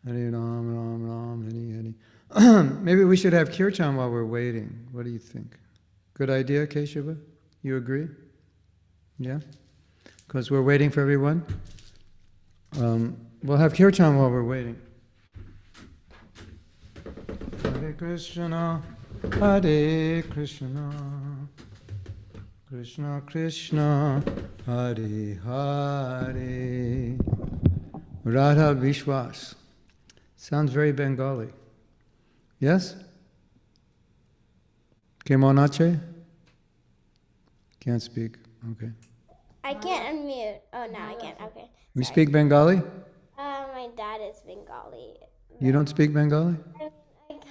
Hare Ram, Ram Ram, Hare Hare. Maybe we should have kirtan while we're waiting. What do you think? Good idea, Keshava? You agree? Yeah? Because we're waiting for everyone. We'll have kirtan while we're waiting. Hare Krishna, Hare Krishna, Krishna Krishna, Hare Hare. Radha Vishwas. Sounds very Bengali. Yes? Kemonache? Can't speak. Okay. I can't unmute. Oh, no, I can't. Okay. You speak Bengali? My dad is Bengali. You don't speak Bengali? I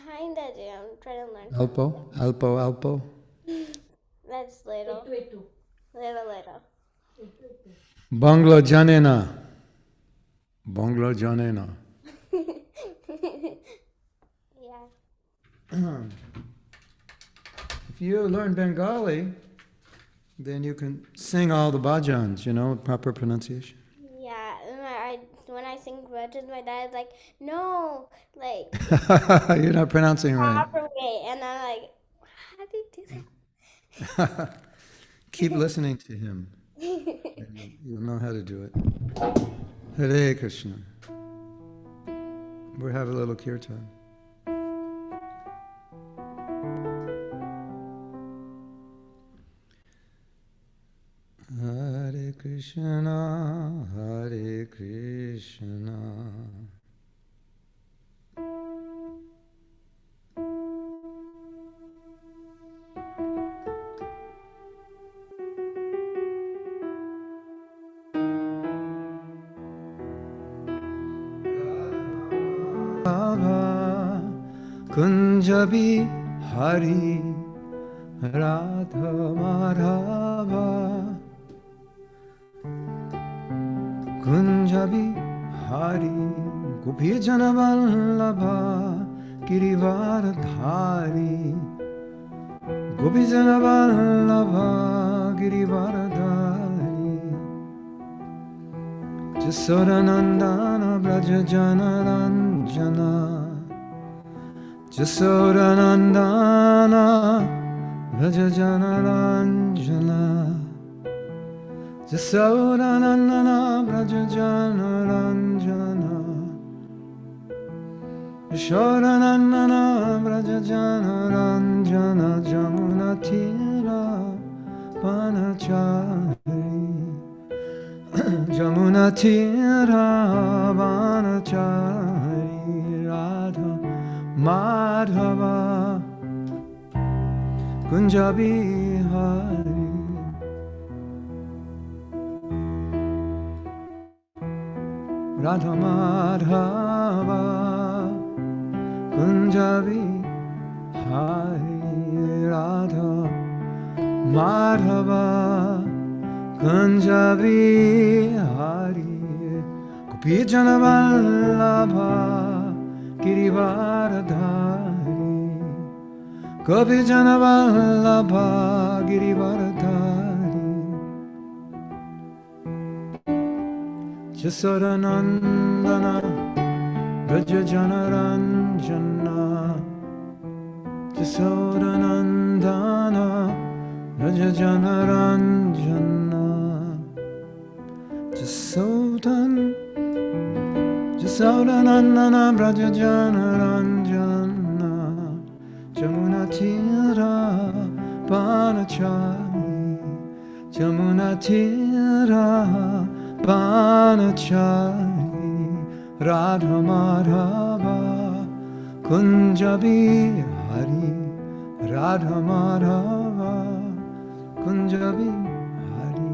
kind of do. I'm trying to learn. Alpo? Alpo? That's little. Little. Bangla Janena. Bangla Janena. Yeah. If you learn Bengali, then you can sing all the bhajans, proper pronunciation. Yeah. When I sing bhajans, my dad's like, no, like. You're not pronouncing right. Proper way. And I'm like, how do you do that? Keep listening to him. You'll know how to do it. Hare Krishna. We'll have a little kirtan. Hare Krishna, Hare Krishna. Kunjabi Hari Radha Madhava Kunjabi Hari Gopijana Vallabha Girivaradhari Gopijana Vallabha Girivaradhari Jasodanandana Braja Janaranjana Jasodanandana Braja Janaranjana Jasodanandana Braja Janaranjana Jasodanandana Braja Janaranjana Jamuna Tira Vanachari Jamuna Tira Vanachari Radha Madhava Kunjabi Hari Radha Madhava Kunjabi Hari Radha Madhava Kunjabi Hari Gopijana Vallabha Girivaradhari Gopijana Vallabha Girivaradhari Jasodanandana Braja Janaranjana Jasodanandana Braja Janaranjana Jasodanandana Braja Janaranjana Jamuna Tira Panachari Jamuna Tira Panachari Radha Madhava Kunjabi Hari Radha Madhava Kunjabi Hari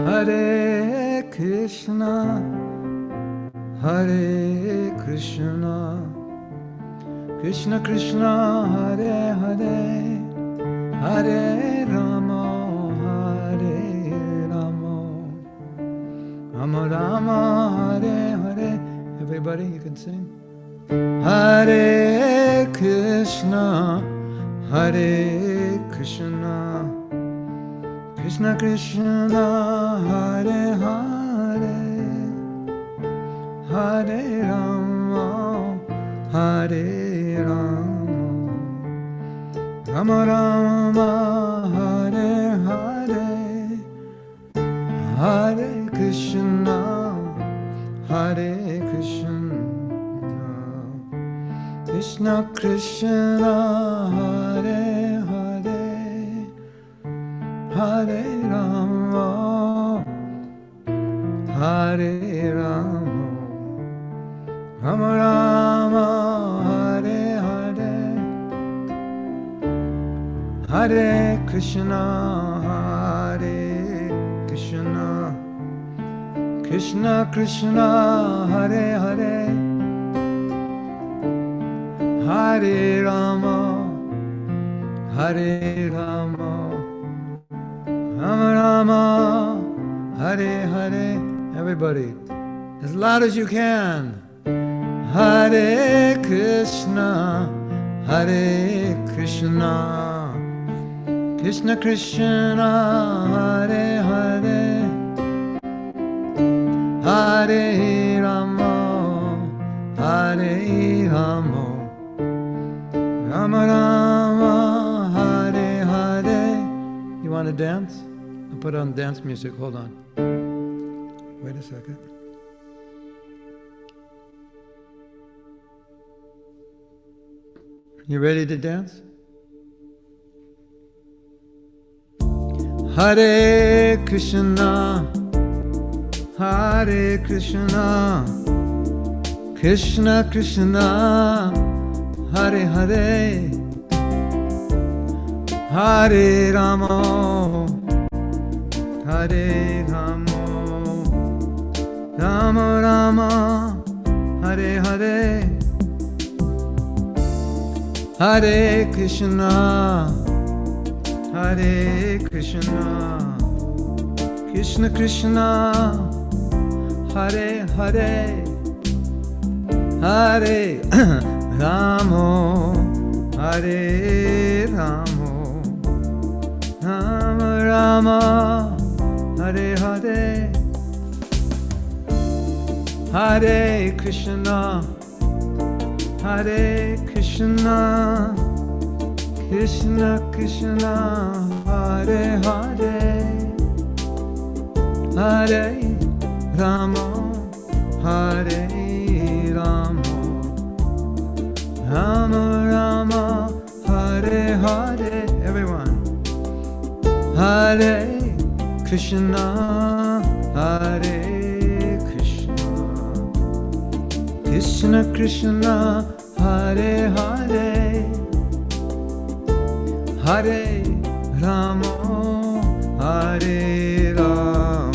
Hare Krishna, Hare Krishna, Krishna Krishna, Hare Hare, Hare Rama, Hare Rama, Rama Rama, Hare Hare. Everybody, you can sing. Hare Krishna, Hare Krishna, Krishna Krishna, Hare Hare, Hare Rama, Hare Rama, Rama Rama, Hare Hare, Hare Krishna, Hare Krishna, Krishna Krishna, Hare Hare, Hare Rama, Hare Rama, Rama Rama, Hare Hare, Hare Krishna, Hare Krishna, Krishna Krishna, Hare Hare, Hare Rama, Hare Rama, Rama Rama, Hare Hare. Everybody, as loud as you can. Hare Krishna, Hare Krishna, Krishna Krishna, Hare Hare, Hare Rama, Hare Rama, Rama Rama, Hare Hare. You want to dance? I'll put on dance music. Hold on. Wait a second. You ready to dance? Hare Krishna, Hare Krishna, Krishna Krishna, Hare Hare, Hare Rama, Hare Rama, Rama Rama, Hare Hare, Hare Krishna, Hare Krishna, Krishna Krishna, Hare Hare, Hare Rama, Hare Rama, Rama Rama, Hare Hare, Hare Krishna, Hare Krishna, Krishna Krishna, Hare Hare, Hare Rama, Hare Rama, Rama Rama, Hare Hare. Everyone. Hare Krishna, Hare Krishna, Krishna Krishna, Hare Hare, Hare Rama, Hare Rama,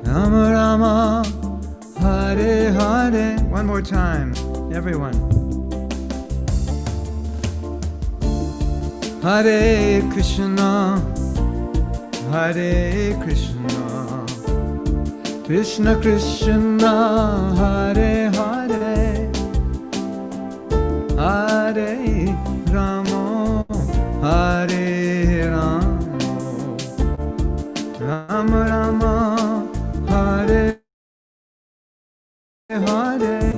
Rama Rama, Hare Hare. One more time, everyone. Hare Krishna, Hare Krishna, Krishna Krishna, Hare Hare, Hare Rama, Hare Rama, Rama Rama, Hare Hare.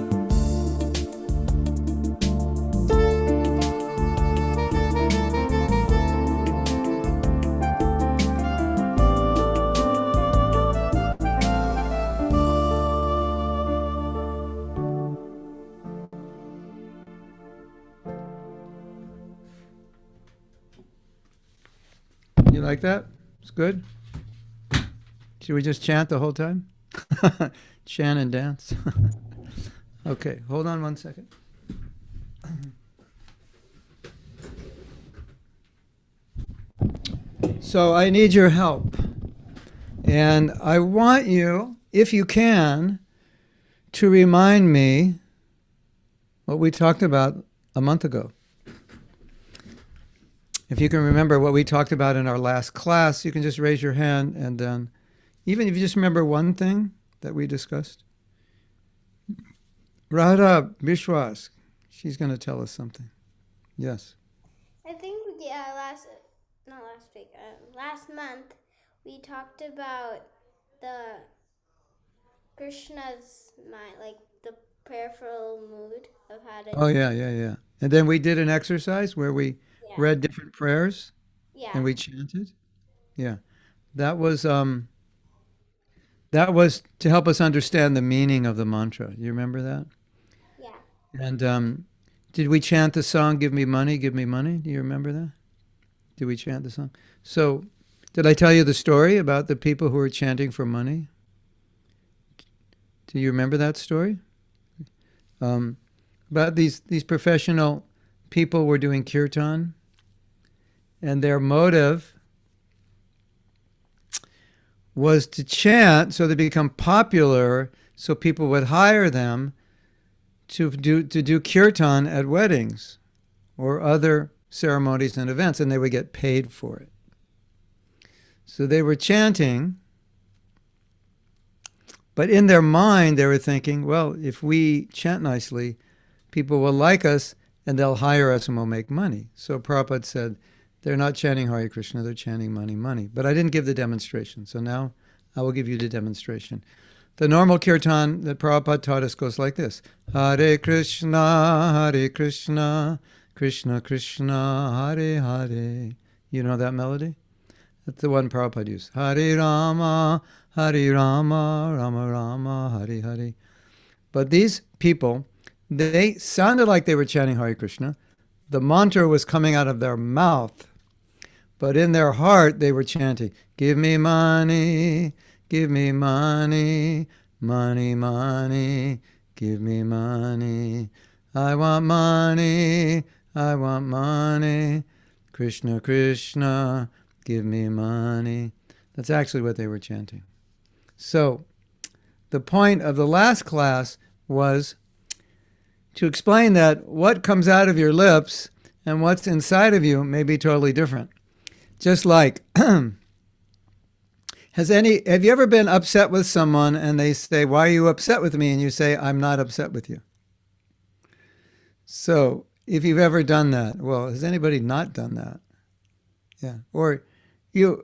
You like that? It's good? Should we just chant the whole time? Chant and dance? Okay, hold on one second. So I need your help. And I want you, if you can, to remind me what we talked about a month ago. If you can remember what we talked about in our last class, you can just raise your hand, and then, even if you just remember one thing that we discussed. Radha Bishwas, she's going to tell us something. Yes. Yeah, not last week, last month, we talked about the Krishna's mind, like the prayerful mood of how to. Oh, yeah. And then we did an exercise where we Yeah, read different prayers yeah, and we chanted. Yeah. That was um that was to help us understand the meaning of the mantra. You remember that? yeah, And did we chant the song "Give Me Money, Give Me Money"? Do you remember that? Did we chant the song? So, did I tell you the story about the people who were chanting for money? Do you remember that story? Um, about these professional people were doing kirtan, and their motive was to chant so they become popular, so people would hire them to do kirtan at weddings or other ceremonies and events, and they would get paid for it. So they were chanting, but in their mind they were thinking, well, if we chant nicely, people will like us and they'll hire us and we'll make money. So Prabhupada said, they're not chanting Hare Krishna, they're chanting money, money. But I didn't give the demonstration, so now I will give you the demonstration. The normal kirtan that Prabhupada taught us goes like this. Hare Krishna, Krishna Krishna, Hare Hare. You know that melody? That's the one Prabhupada used. Hare Rama, Rama Rama, Hare Hare. But these people, they sounded like they were chanting Hare Krishna. The mantra was coming out of their mouth. But in their heart, they were chanting, give me money, give me money, money, money, give me money. I want money, I want money. Krishna, Krishna, give me money. That's actually what they were chanting. So, the point of the last class was to explain that what comes out of your lips and what's inside of you may be totally different. Just like, have you ever been upset with someone and they say, why are you upset with me? And you say, I'm not upset with you. So if you've ever done that, well, has anybody not done that? Yeah. Or you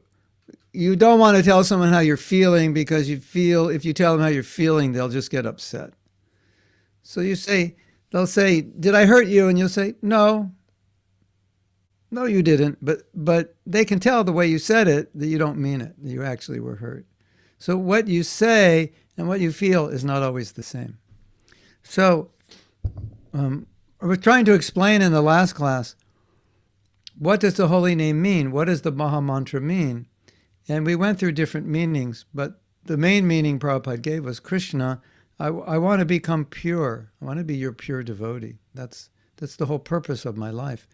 don't want to tell someone how you're feeling because you feel if you tell them how you're feeling, they'll just get upset. So they'll say, did I hurt you? And you'll say, no. No, you didn't, but they can tell the way you said it that you don't mean it, that you actually were hurt. So what you say and what you feel is not always the same. So I was trying to explain in the last class, what does the holy name mean? What does the Maha Mantra mean? And we went through different meanings, but the main meaning Prabhupada gave was Krishna, I want to become pure. I want to be your pure devotee. That's the whole purpose of my life.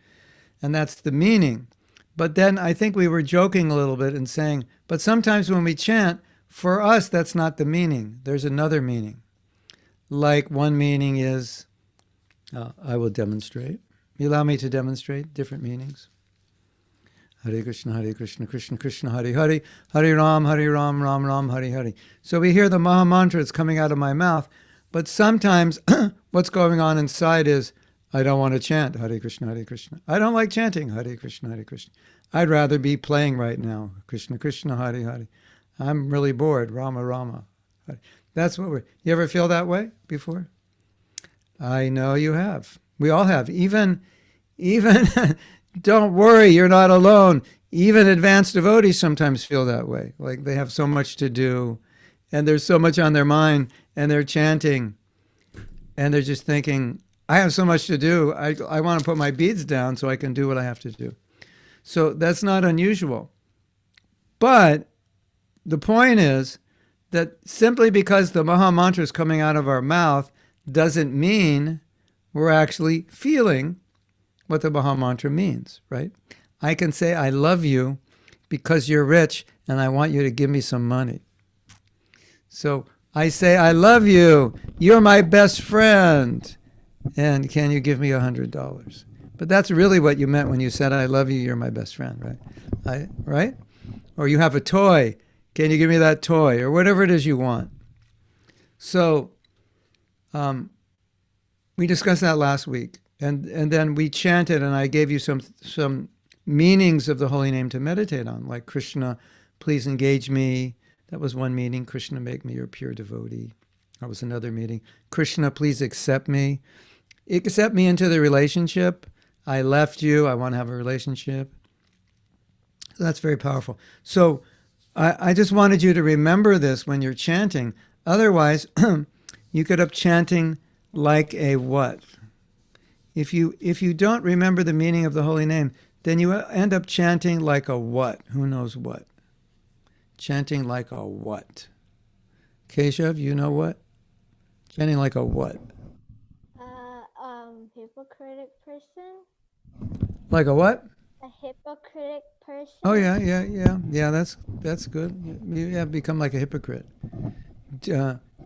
And that's the meaning. But then I think we were joking a little bit and saying, but sometimes when we chant, for us, that's not the meaning. There's another meaning. Like one meaning is, I will demonstrate. You allow me to demonstrate different meanings? Hare Krishna, Krishna Krishna, Hare Hare, Hare Ram, Ram Ram, Hare Hare. So we hear the Maha Mantra, it's coming out of my mouth, but sometimes what's going on inside is, I don't want to chant Hare Krishna, Hare Krishna. I don't like chanting Hare Krishna, Hare Krishna. I'd rather be playing right now, Krishna, Krishna, Hare Hare. I'm really bored, Rama, Rama. That's what you ever feel that way before? I know you have. We all have. Even, don't worry, you're not alone. Even advanced devotees sometimes feel that way. Like they have so much to do, and there's so much on their mind, and they're chanting, and they're just thinking, I have so much to do. I want to put my beads down so I can do what I have to do. So that's not unusual. But the point is that simply because the Maha Mantra is coming out of our mouth doesn't mean we're actually feeling what the Maha Mantra means, right? I can say, I love you because you're rich and I want you to give me some money. So I say, I love you. You're my best friend. And can you give me $100? But that's really what you meant when you said, I love you, you're my best friend, right? Right? Or you have a toy. Can you give me that toy? Or whatever it is you want. So we discussed that last week. And then we chanted, and I gave you some meanings of the holy name to meditate on, like Krishna, please engage me. That was one meaning. Krishna, make me your pure devotee. That was another meaning. Krishna, please accept me. Accept me into the relationship. I left you. I want to have a relationship. So that's very powerful. So I just wanted you to remember this when you're chanting. Otherwise, you could up chanting like a what? If you don't remember the meaning of the holy name, then you end up chanting like a what? Who knows what? Chanting like a what? Keshav, you know what? Chanting like a what? Hypocritic person. Like a what? A hypocritic person. Oh yeah. That's good. You have become like a hypocrite,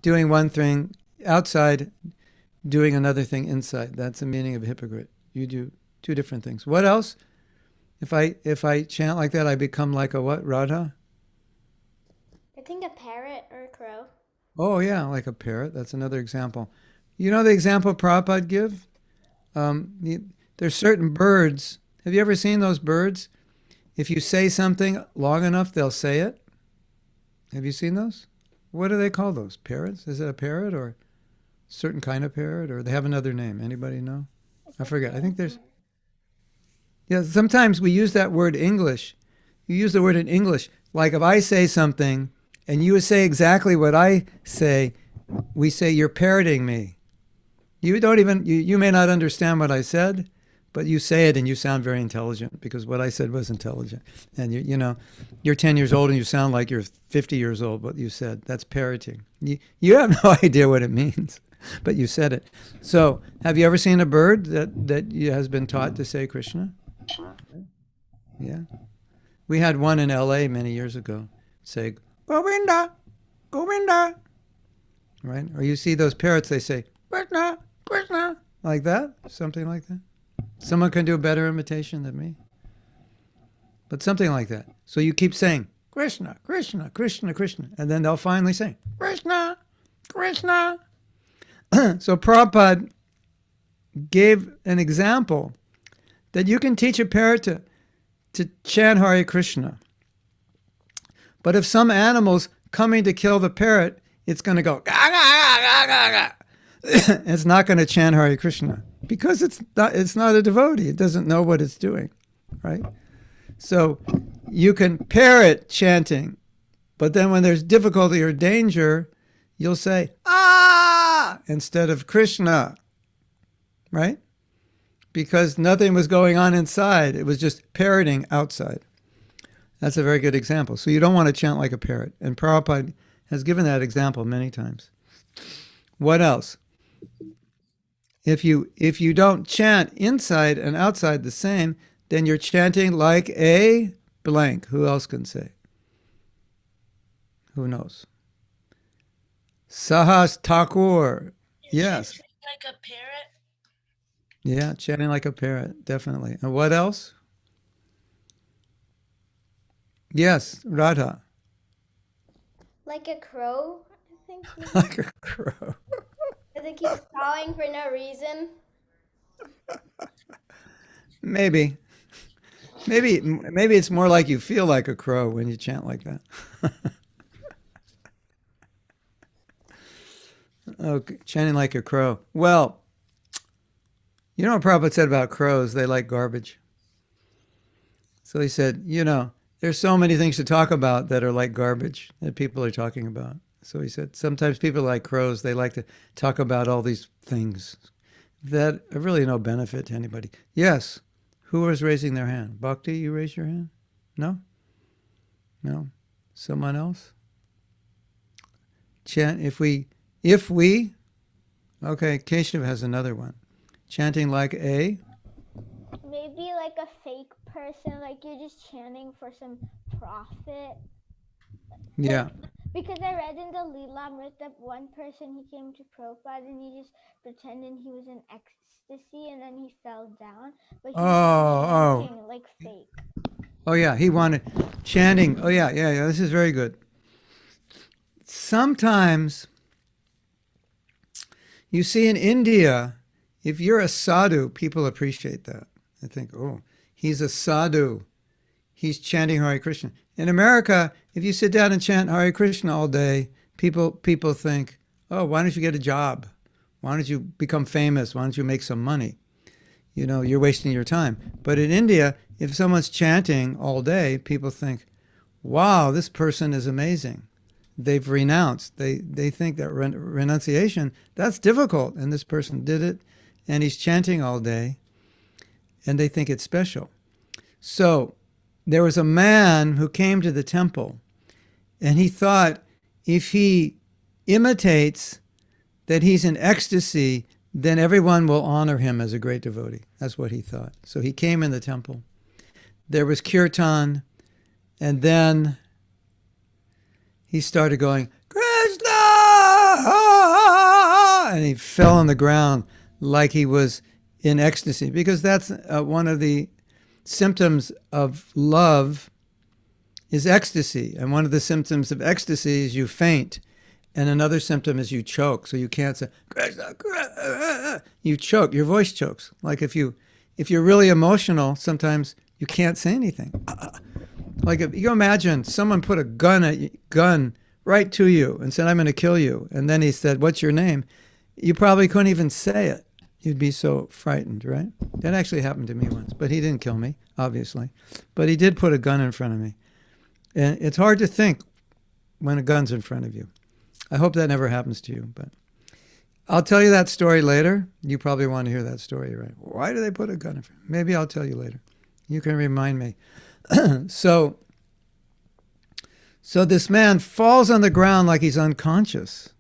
doing one thing outside, doing another thing inside. That's the meaning of a hypocrite. You do two different things. What else? If I chant like that, I become like a what, Radha? I think a parrot or a crow. Oh yeah, like a parrot. That's another example. You know the example Prabhupada give? There's certain birds. Have you ever seen those birds? If you say something long enough, they'll say it. Have you seen those? What do they call those? Parrots? Is it a parrot or a certain kind of parrot? Or they have another name? Anybody know? I forget. I think there's... Yeah, sometimes we use that word English. You use the word in English. Like if I say something and you say exactly what I say, we say you're parroting me. You may not understand what I said, but you say it and you sound very intelligent because what I said was intelligent. And you're 10 years old and you sound like you're 50 years old, what you said. That's parroting. You have no idea what it means, but you said it. So have you ever seen a bird that has been taught to say Krishna? Yeah. We had one in LA many years ago say, Govinda, Govinda. Right? Or you see those parrots, they say, Krishna, Krishna, like that, something like that. Someone can do a better imitation than me. But something like that. So you keep saying, Krishna, Krishna, Krishna, Krishna. And then they'll finally say, Krishna, Krishna. So Prabhupada gave an example that you can teach a parrot to chant Hare Krishna. But if some animal's coming to kill the parrot, it's going to go, ga, ga, ga, ga, ga, ga. It's not going to chant Hare Krishna because it's not a devotee. It doesn't know what it's doing, right? So you can parrot chanting, but then when there's difficulty or danger, you'll say, ah, instead of Krishna, right? Because nothing was going on inside. It was just parroting outside. That's a very good example. So you don't want to chant like a parrot. And Prabhupada has given that example many times. What else? If you don't chant inside and outside the same, then you're chanting like a blank. Who else can say? Who knows? Sahas Thakur. Yes. Like a parrot? Yeah, chanting like a parrot, definitely. And what else? Yes, Radha. Like a crow, I think. Like a crow. Because it keeps cawing for no reason. Maybe it's more like you feel like a crow when you chant like that. Okay, chanting like a crow. Well, you know what Prabhupada said about crows? They like garbage. So he said, there's so many things to talk about that are like garbage that people are talking about. So he said, sometimes people like crows, they like to talk about all these things that are really no benefit to anybody. Yes. Who was raising their hand? Bhakti, you raised your hand? No? No? Someone else? Chant, if we, okay, Keshav has another one. Chanting like a? Maybe like a fake person, like you're just chanting for some profit. Yeah. Because I read in the Leelamrita, one person, he came to Prabhupada and he just pretended he was in ecstasy and then he fell down. But he was chanting like fake. Oh yeah, he wanted chanting. Oh yeah, this is very good. Sometimes you see in India, if you're a sadhu, people appreciate that. They think, oh, He's a sadhu. He's chanting Hare Krishna. In America, if you sit down and chant Hare Krishna all day, people think, oh, why don't you get a job? Why don't you become famous? Why don't you make some money? You're wasting your time. But in India, if someone's chanting all day, people think, wow, this person is amazing. They've renounced. They think that renunciation, that's difficult. And this person did it, and he's chanting all day, and they think it's special. So there was a man who came to the temple, and he thought if he imitates that he's in ecstasy, then everyone will honor him as a great devotee. That's what he thought. So he came in the temple. There was kirtan, and then he started going, Krishna! And he fell on the ground like he was in ecstasy, because that's one of the symptoms of love is ecstasy. And one of the symptoms of ecstasy is you faint. And another symptom is you choke. So you can't say, Krishna, Krishna. You choke. Your voice chokes. Like if you're really emotional, sometimes you can't say anything. Like if you imagine someone put a gun right to you and said, I'm going to kill you. And then he said, what's your name? You probably couldn't even say it. You'd be so frightened, right? That actually happened to me once. But he didn't kill me, obviously. But he did put a gun in front of me. And it's hard to think when a gun's in front of you. I hope that never happens to you. But I'll tell you that story later. You probably want to hear that story, right? Why do they put a gun in front of me? Maybe I'll tell you later. You can remind me. So this man falls on the ground like he's unconscious.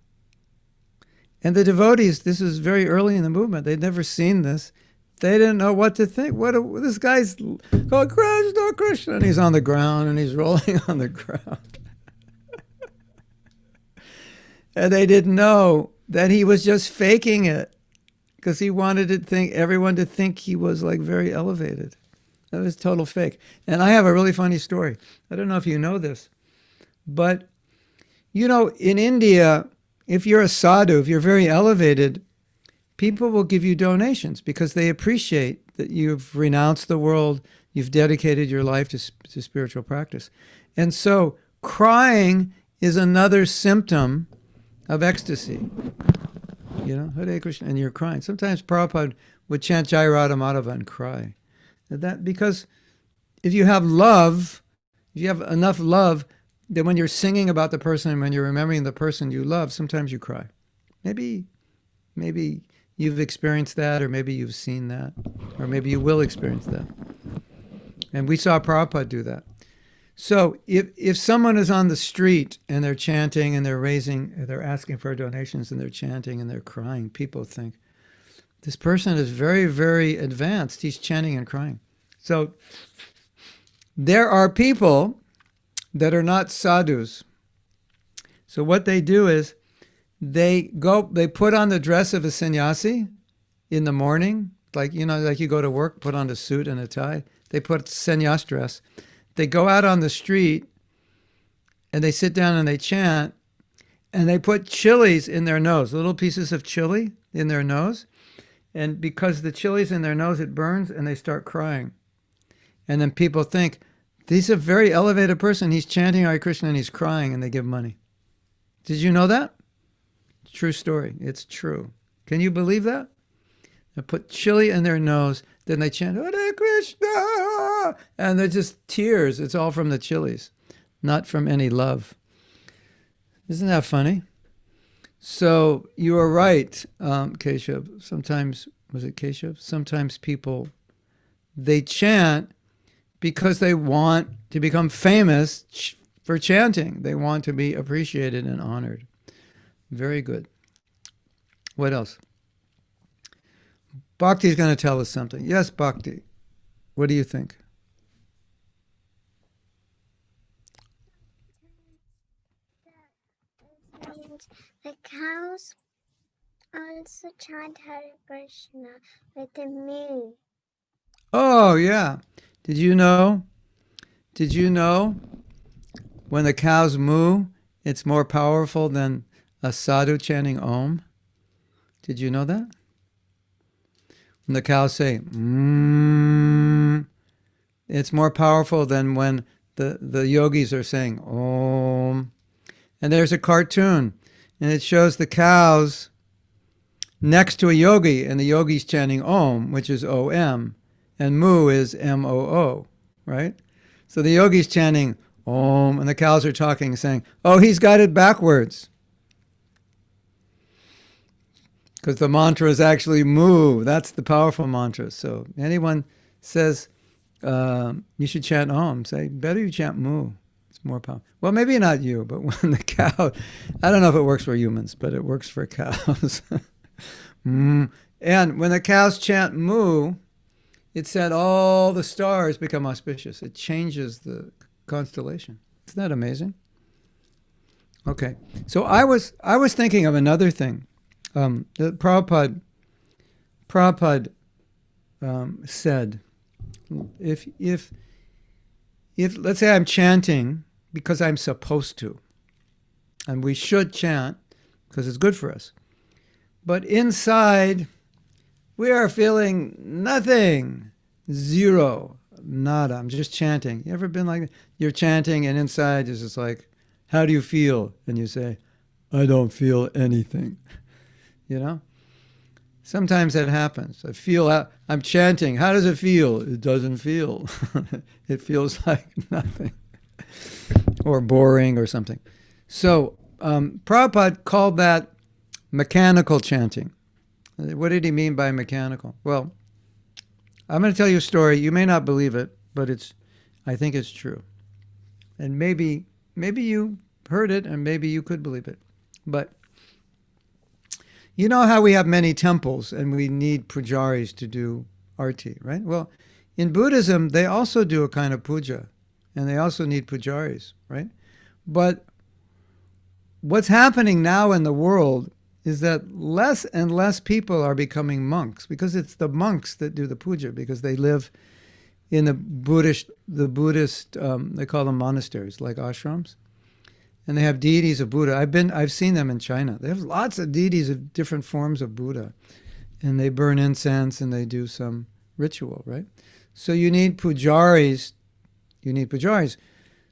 And the devotees, this is very early in the movement, they'd never seen this. They didn't know what to think. This guy's going, Krishna, Krishna, and he's on the ground and he's rolling on the ground. And they didn't know that he was just faking it because he wanted everyone to think he was like very elevated. That was total fake. And I have a really funny story. I don't know if you know this, but in India, if you're a sadhu, if you're very elevated, people will give you donations because they appreciate that you've renounced the world, you've dedicated your life to spiritual practice. And so crying is another symptom of ecstasy. Hare Krishna, and you're crying. Sometimes Prabhupada would chant Jai Radha Madhava and cry. Because if you have love, if you have enough love, then when you're singing about the person and when you're remembering the person you love, sometimes you cry. Maybe you've experienced that, or maybe you've seen that, or maybe you will experience that. And we saw Prabhupada do that. So if someone is on the street and they're chanting and they're asking for donations and they're chanting and they're crying, people think, this person is very, very advanced. He's chanting and crying. So there are people that are not sadhus. So what they do is they put on the dress of a sannyasi in the morning, like you go to work, put on a suit and a tie. They put sannyas dress. They go out on the street and they sit down and they chant, and they put chilies in their nose, little pieces of chili in their nose. And because the chili's in their nose, it burns, and they start crying. And then people think, he's a very elevated person. He's chanting Hare Krishna and he's crying, and they give money. Did you know that? True story. It's true. Can you believe that? They put chili in their nose, then they chant Hare Krishna, and they're just tears. It's all from the chilies, not from any love. Isn't that funny? So you are right, Keshav. Sometimes, was it Keshav? Sometimes people, they chant because they want to become famous for chanting. They want to be appreciated and honored. Very good. What else? Bhakti's going to tell us something. Yes, Bhakti. What do you think? The cows also chant Hare Krishna with the moo. Oh, yeah. Did you know when the cows moo, it's more powerful than a sadhu chanting Om? Did you know that? When the cows say, It's more powerful than when the yogis are saying Om. And there's a cartoon, and it shows the cows next to a yogi, and the yogi's chanting Om, which is O-M, and Mu is M-O-O, right? So the yogi's chanting Om, and the cows are talking, saying, oh, he's got it backwards. Because the mantra is actually Mu. That's the powerful mantra. So anyone says you should chant Om, say, better you chant Mu. It's more powerful. Well, maybe not you, but when the cow, I don't know if it works for humans, but it works for cows. And when the cows chant Mu, it said all the stars become auspicious. It changes the constellation. Isn't that amazing? Okay, so I was thinking of another thing. That Prabhupada said, if let's say I'm chanting because I'm supposed to, and we should chant because it's good for us, but inside we are feeling nothing, zero, nada. I'm just chanting. You ever been like that? You're chanting and inside is just like, how do you feel? And you say, I don't feel anything. You know? Sometimes that happens. I'm chanting. How does it feel? It doesn't feel. It feels like nothing. Or boring or something. So Prabhupada called that mechanical chanting. What did he mean by mechanical? Well, I'm going to tell you a story. You may not believe it, but I think it's true. And maybe you heard it and maybe you could believe it. But you know how we have many temples and we need pujaris to do arti, right? Well, in Buddhism, they also do a kind of puja, and they also need pujaris, right? But what's happening now in the world is that less and less people are becoming monks, because it's the monks that do the puja, because they live in the Buddhist, they call them monasteries, like ashrams. And they have deities of Buddha. I've seen them in China. They have lots of deities of different forms of Buddha. And they burn incense and they do some ritual, right? So you need pujaris.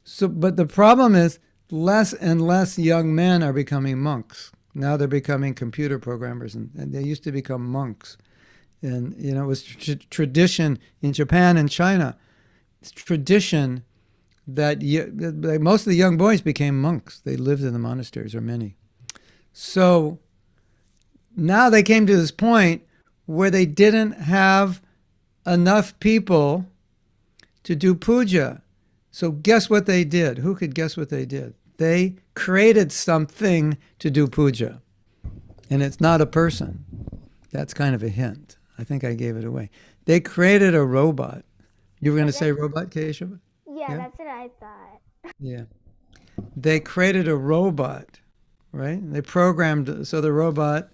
So, but the problem is less and less young men are becoming monks. Now they're becoming computer programmers, and they used to become monks. And, it was tradition in Japan and China. It's tradition that most of the young boys became monks. They lived in the monasteries, or many. So now they came to this point where they didn't have enough people to do puja. So guess what they did? Who could guess what they did? They created something to do puja. And it's not a person. That's kind of a hint. I think I gave it away. They created a robot. You were going to say robot, Keshav? Yeah, that's what I thought. Yeah. They created a robot, right? They programmed, so the robot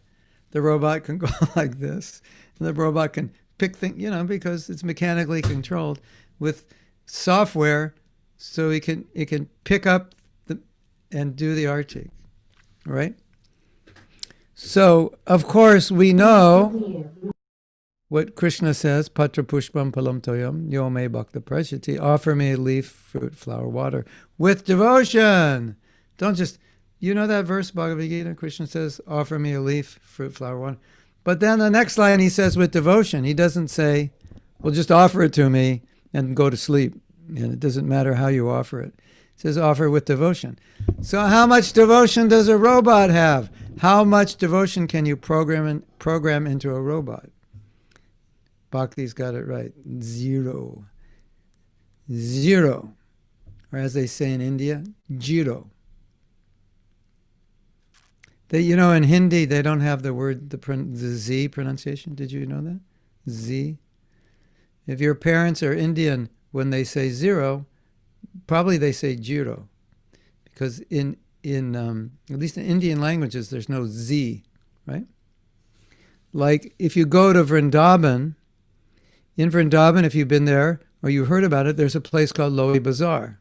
can go like this. And the robot can pick things, because it's mechanically controlled with software, so it can pick up and do the arti, right? So, of course, we know what Krishna says, Patra Pushpam Palam Toyam, Yo Me Bhakta Prashati, offer me leaf, fruit, flower, water, with devotion. Don't just, that verse, Bhagavad Gita, Krishna says, offer me a leaf, fruit, flower, water. But then the next line he says with devotion. He doesn't say, well, just offer it to me and go to sleep. And it doesn't matter how you offer it. It says offer with devotion. So how much devotion does a robot have? How much devotion can you program into a robot? Bhakti's got it right. Zero. Zero. Or as they say in India, jiro. In Hindi, they don't have the word, the Z pronunciation. Did you know that? Z. If your parents are Indian, when they say zero, probably they say jiro. Because in at least in Indian languages, there's no Z, right? Like if you go to Vrindavan, in Vrindavan, if you've been there or you heard about it, there's a place called Loi Bazaar.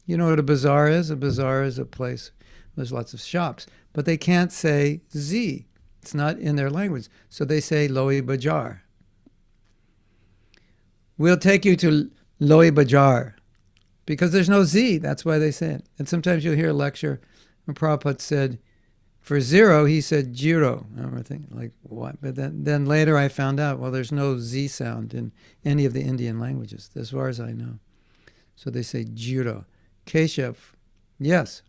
You know what a bazaar is? A bazaar is a place, there's lots of shops. But they can't say Z. It's not in their language. So they say Loi Bazaar. We'll take you to Loi Bajar. Because there's no Z, that's why they say it. And sometimes you'll hear a lecture when Prabhupada said, for zero, he said jiro. I remember thinking, like, what? But then later I found out, well, there's no Z sound in any of the Indian languages, as far as I know. So they say jiro. Keshav, yes.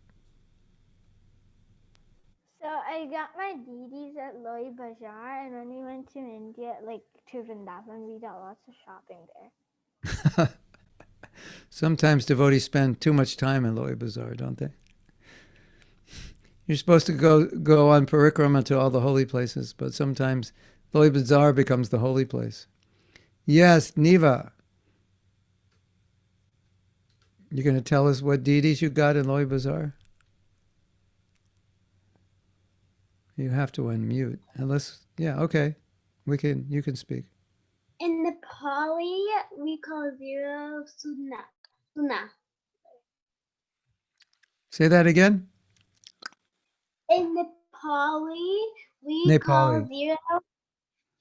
So I got my DDs at Loi Bazaar, and when we went to India, like to Vrindavan, we got lots of shopping there. Sometimes devotees spend too much time in Loi Bazaar, don't they? You're supposed to go on parikrama to all the holy places, but sometimes Loi Bazaar becomes the holy place. Yes, Niva. You're going to tell us what deities you got in Loi Bazaar? You have to unmute. Unless, yeah, okay. You can speak. In Nepali, we call zero Suna. Suna. Say that again? In Nepali, Nepali.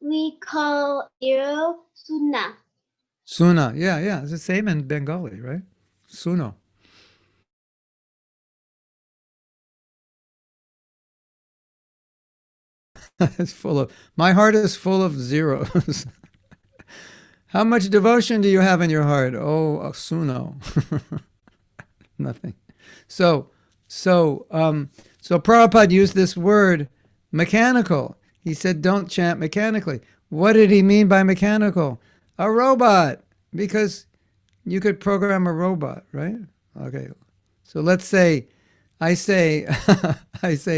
we call zero Suna. Suna. Yeah. It's the same in Bengali, right? Suno. My heart is full of zeros. How much devotion do you have in your heart? Oh, suno. Nothing. So Prabhupada used this word, mechanical. He said, don't chant mechanically. What did he mean by mechanical? A robot, because you could program a robot, right? Okay. So let's say, I say,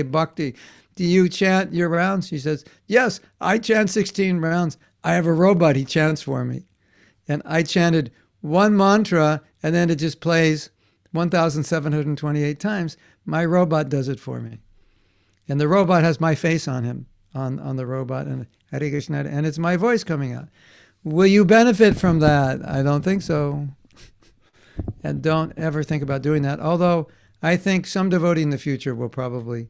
Bhakti, do you chant your rounds? She says, yes, I chant 16 rounds. I have a robot, he chants for me. And I chanted one mantra, and then it just plays 1,728 times. My robot does it for me. And the robot has my face on him, on the robot, and Hare Krishna, and it's my voice coming out. Will you benefit from that? I don't think so. And don't ever think about doing that. Although I think some devotee in the future will probably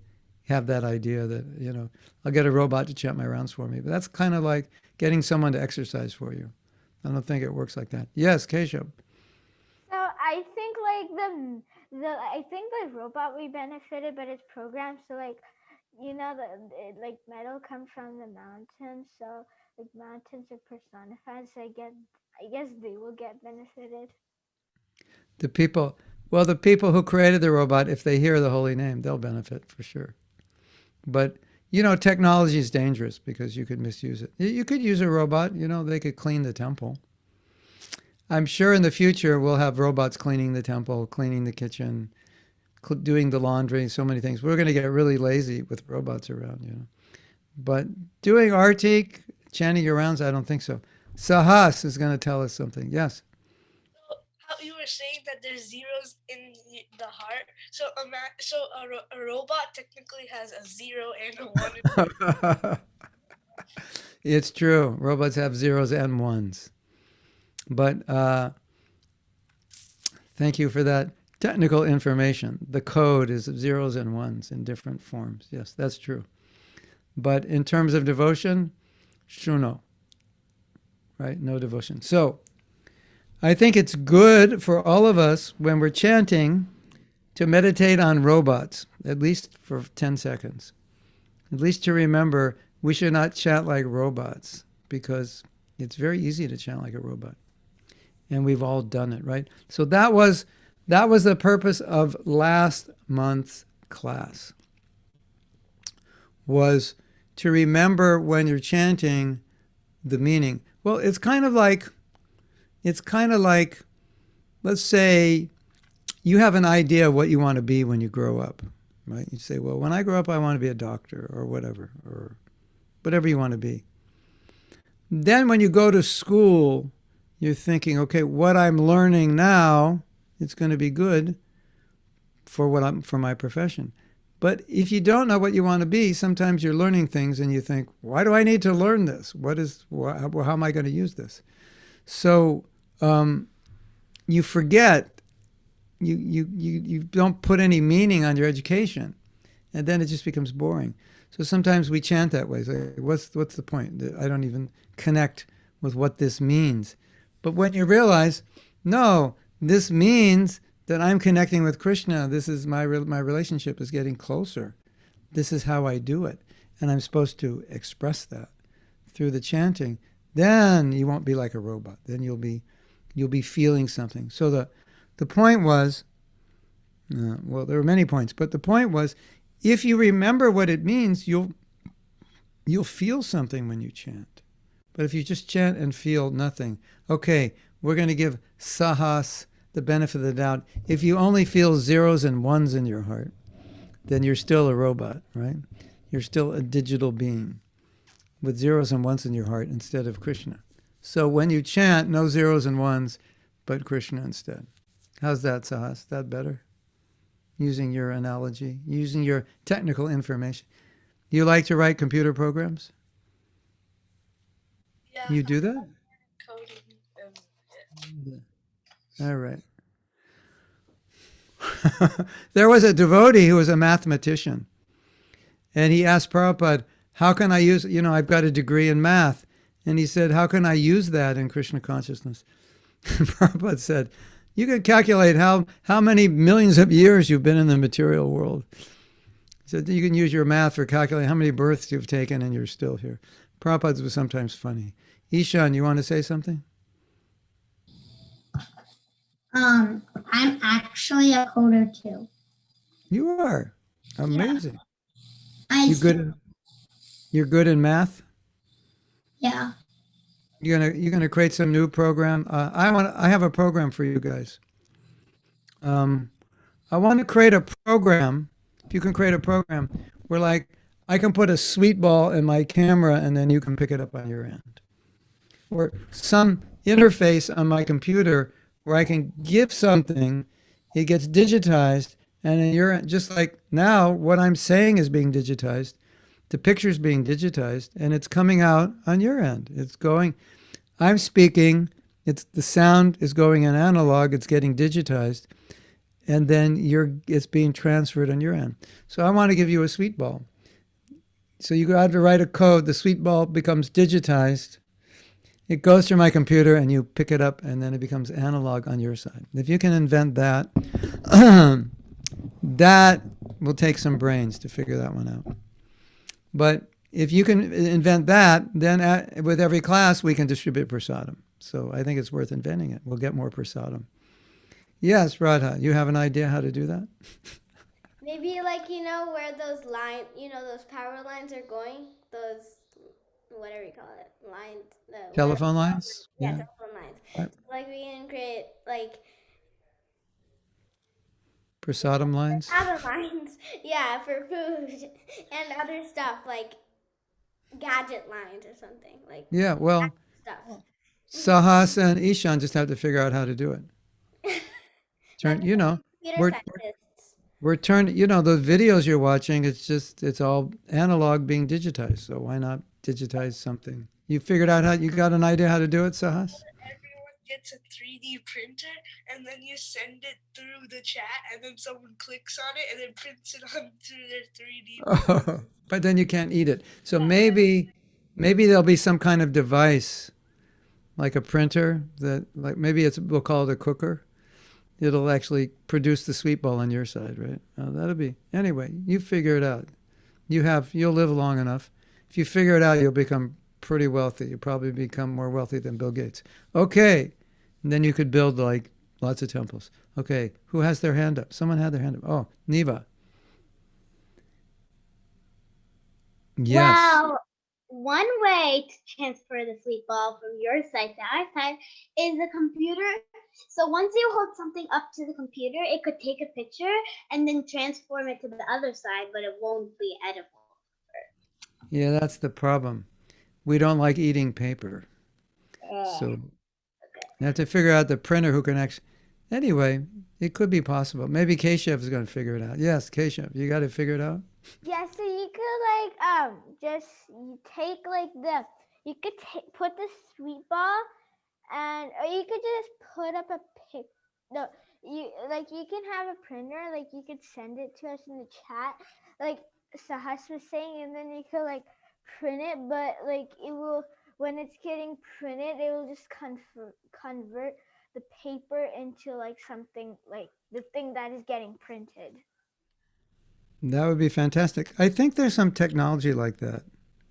have that idea that, I'll get a robot to chant my rounds for me. But that's kind of like getting someone to exercise for you. I don't think it works like that. Yes, Keshav. So I think I think the robot we benefited, but it's programmed so metal comes from the mountains, so like mountains are personified. So I guess they will get benefited. The people who created the robot, if they hear the holy name, they'll benefit for sure. But technology is dangerous because you could misuse it. You could use a robot, they could clean the temple. I'm sure in the future we'll have robots cleaning the temple, cleaning the kitchen, doing the laundry, so many things. We're going to get really lazy with robots around, But doing artik, chanting your rounds, I don't think so. Sahas is going to tell us something. Yes? How you were saying that there's zeros in the heart. So a robot technically has a 0 and a 1. It's true. Robots have zeros and ones. But thank you for that technical information. The code is zeros and ones in different forms. Yes, that's true. But in terms of devotion, shuno. Right? No devotion. So I think it's good for all of us when we're chanting to meditate on robots, at least for 10 seconds. At least to remember we should not chant like robots because it's very easy to chant like a robot. And we've all done it, right? So that was the purpose of last month's class, was to remember when you're chanting the meaning. Well, it's kind of like, let's say you have an idea of what you want to be when you grow up, right? You say, well, when I grow up, I want to be a doctor or whatever you want to be. Then when you go to school, you're thinking, okay, what I'm learning now, it's going to be good for my profession. But if you don't know what you want to be, sometimes you're learning things and you think, why do I need to learn this? How am I going to use this? So you forget, you don't put any meaning on your education, and then it just becomes boring. So sometimes we chant that way. It's like, what's the point? I don't even connect with what this means. But when you realize No, this means that I'm connecting with Krishna. This is my relationship is getting closer. This is how I do it. And I'm supposed to express that through the chanting. Then you won't be like a robot. Then you'll be feeling something. So the point was, well, there were many points, but the point was, if you remember what it means, you'll feel something when you chant. But if you just chant and feel nothing, okay, we're going to give Sahas the benefit of the doubt. If you only feel zeros and ones in your heart, then you're still a robot, right? You're still a digital being with zeros and ones in your heart instead of Krishna. So when you chant, no zeros and ones, but Krishna instead. How's that, Sahas? That better? Using your analogy, using your technical information. You like to write computer programs? Yeah, You do that? coding. All right. There was a devotee who was a mathematician, and he asked Prabhupada, how can I use, I've got a degree in math. And he said, how can I use that in Krishna consciousness? And Prabhupada said, you can calculate how many millions of years you've been in the material world. He said, you can use your math for calculating how many births you've taken and you're still here. Prabhupada was sometimes funny. Ishan, you want to say something? I'm actually a coder too. You are. Amazing. I You good? You're good in math? Yeah. You're gonna create some new program. I have a program for you guys. I want to create a program. If you can create a program where, like, I can put a sweet ball in my camera and then you can pick it up on your end, or some interface on my computer where I can give something, it gets digitized, and then you're just like now. What I'm saying is being digitized. The picture's being digitized, and it's coming out on your end. It's going. I'm speaking. The sound is going in analog. It's getting digitized, and then it's being transferred on your end. So I want to give you a sweet ball. So you have to write a code. The sweet ball becomes digitized. It goes through my computer, and you pick it up, and then it becomes analog on your side. If you can invent that, that will take some brains to figure that one out. But if you can invent that, then with every class, we can distribute prasadam. So I think it's worth inventing it. We'll get more prasadam. Yes, Radha, you have an idea how to do that? Maybe where those those power lines are going, those whatever you call it, lines. Telephone lines? Yeah, telephone lines. Right. So, we can create Prasadam lines? power lines, yeah, for food and other stuff like gadget lines or something Yeah, well, stuff. Sahas and Ishan just have to figure out how to do it. Computer we're scientists. we're turned, those videos you're watching, it's all analog being digitized. So why not digitize something? You figured out you got an idea how to do it, Sahas? Everyone gets a 3D printer, and then you send it through the chat, and then someone clicks on it, and then prints it onto their 3D. Oh, but then you can't eat it. So maybe there'll be some kind of device, like a printer that, like, we'll call it a cooker. It'll actually produce the sweet ball on your side, right? That'll be, anyway, you figure it out. You'll live long enough. If you figure it out, you'll become pretty wealthy. You'll probably become more wealthy than Bill Gates. Okay. And then you could build like lots of temples. Okay. Who has their hand up? Someone had their hand up. Oh, Neva. Yes. Well, one way to transfer the sweet ball from your side to our side is the computer. So once you hold something up to the computer, it could take a picture and then transform it to the other side, but it won't be edible. Yeah, that's the problem. We don't like eating paper. So you have to figure out the printer who can actually. Anyway, it could be possible. Maybe Keshav is going to figure it out. Yes, Keshav, you got to figure it out. Yeah, so you could put the sweet ball, or you could just put up a pic. No, you can have a printer. Like, you could send it to us in the chat, like Sahas was saying, and then you could print it. But it will, when it's getting printed, it will just convert the paper into like something like the thing that is getting printed. That would be fantastic. I think there's some technology like that.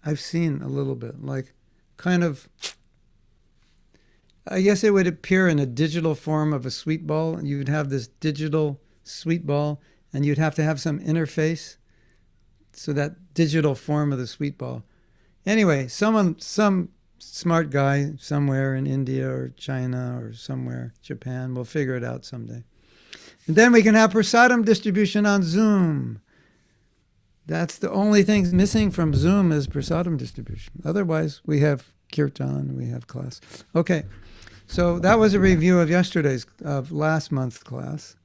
I've seen a little bit, like kind of, I guess it would appear in a digital form of a sweet ball. You'd have this digital sweet ball, and you'd have to have some interface. So that digital form of the sweet ball. Anyway, some smart guy somewhere in India or China or somewhere, Japan, will figure it out someday. And then we can have prasadam distribution on Zoom. That's the only thing missing from Zoom is prasadam distribution. Otherwise, we have kirtan, we have class. Okay, so that was a review of last month's class.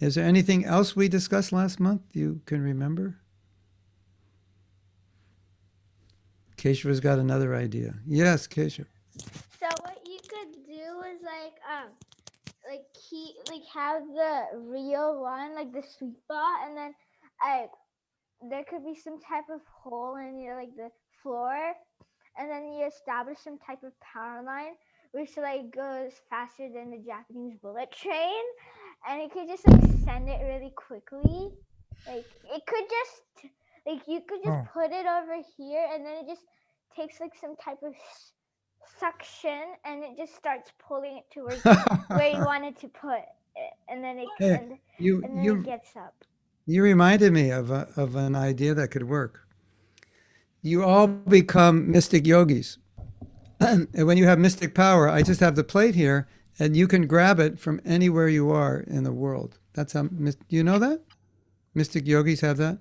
Is there anything else we discussed last month you can remember? Keshava's got another idea. Yes, Keshav. So what you could do is have the real one, like the sweet ball, and then there could be some type of hole in your like the floor, and then you establish some type of power line which like goes faster than the Japanese bullet train, and it could just like send it really quickly. Like it could just like you could just put it over here, and then it just takes like some type of suction, and it just starts pulling it towards where you wanted to put it, and then it Hey, and then you it gets up. you reminded me of an idea that could work. You all become mystic yogis. And when you have mystic power, I just have the plate here, and you can grab it from anywhere you are in the world. That's how. Do you know that? Mystic yogis have that.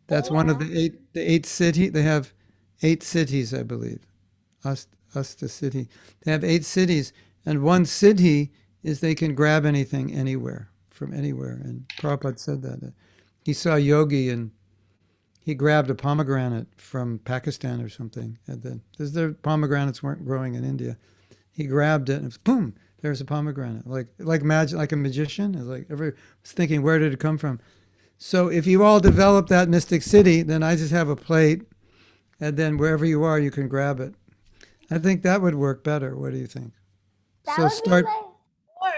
That's one of the eight city. They have 8 cities, I believe. Asta city. They have 8 cities, and one city is they can grab anything anywhere from anywhere. And Prabhupada said that he saw a yogi and he grabbed a pomegranate from Pakistan or something. And then because their pomegranates weren't growing in India, he grabbed it and it was, boom, there's a pomegranate. Like magic, like a magician. It's like every was thinking, where did it come from? So if you all develop that mystic city, then I just have a plate, and then wherever you are, you can grab it. I think that would work better. What do you think? That So would start. be like Or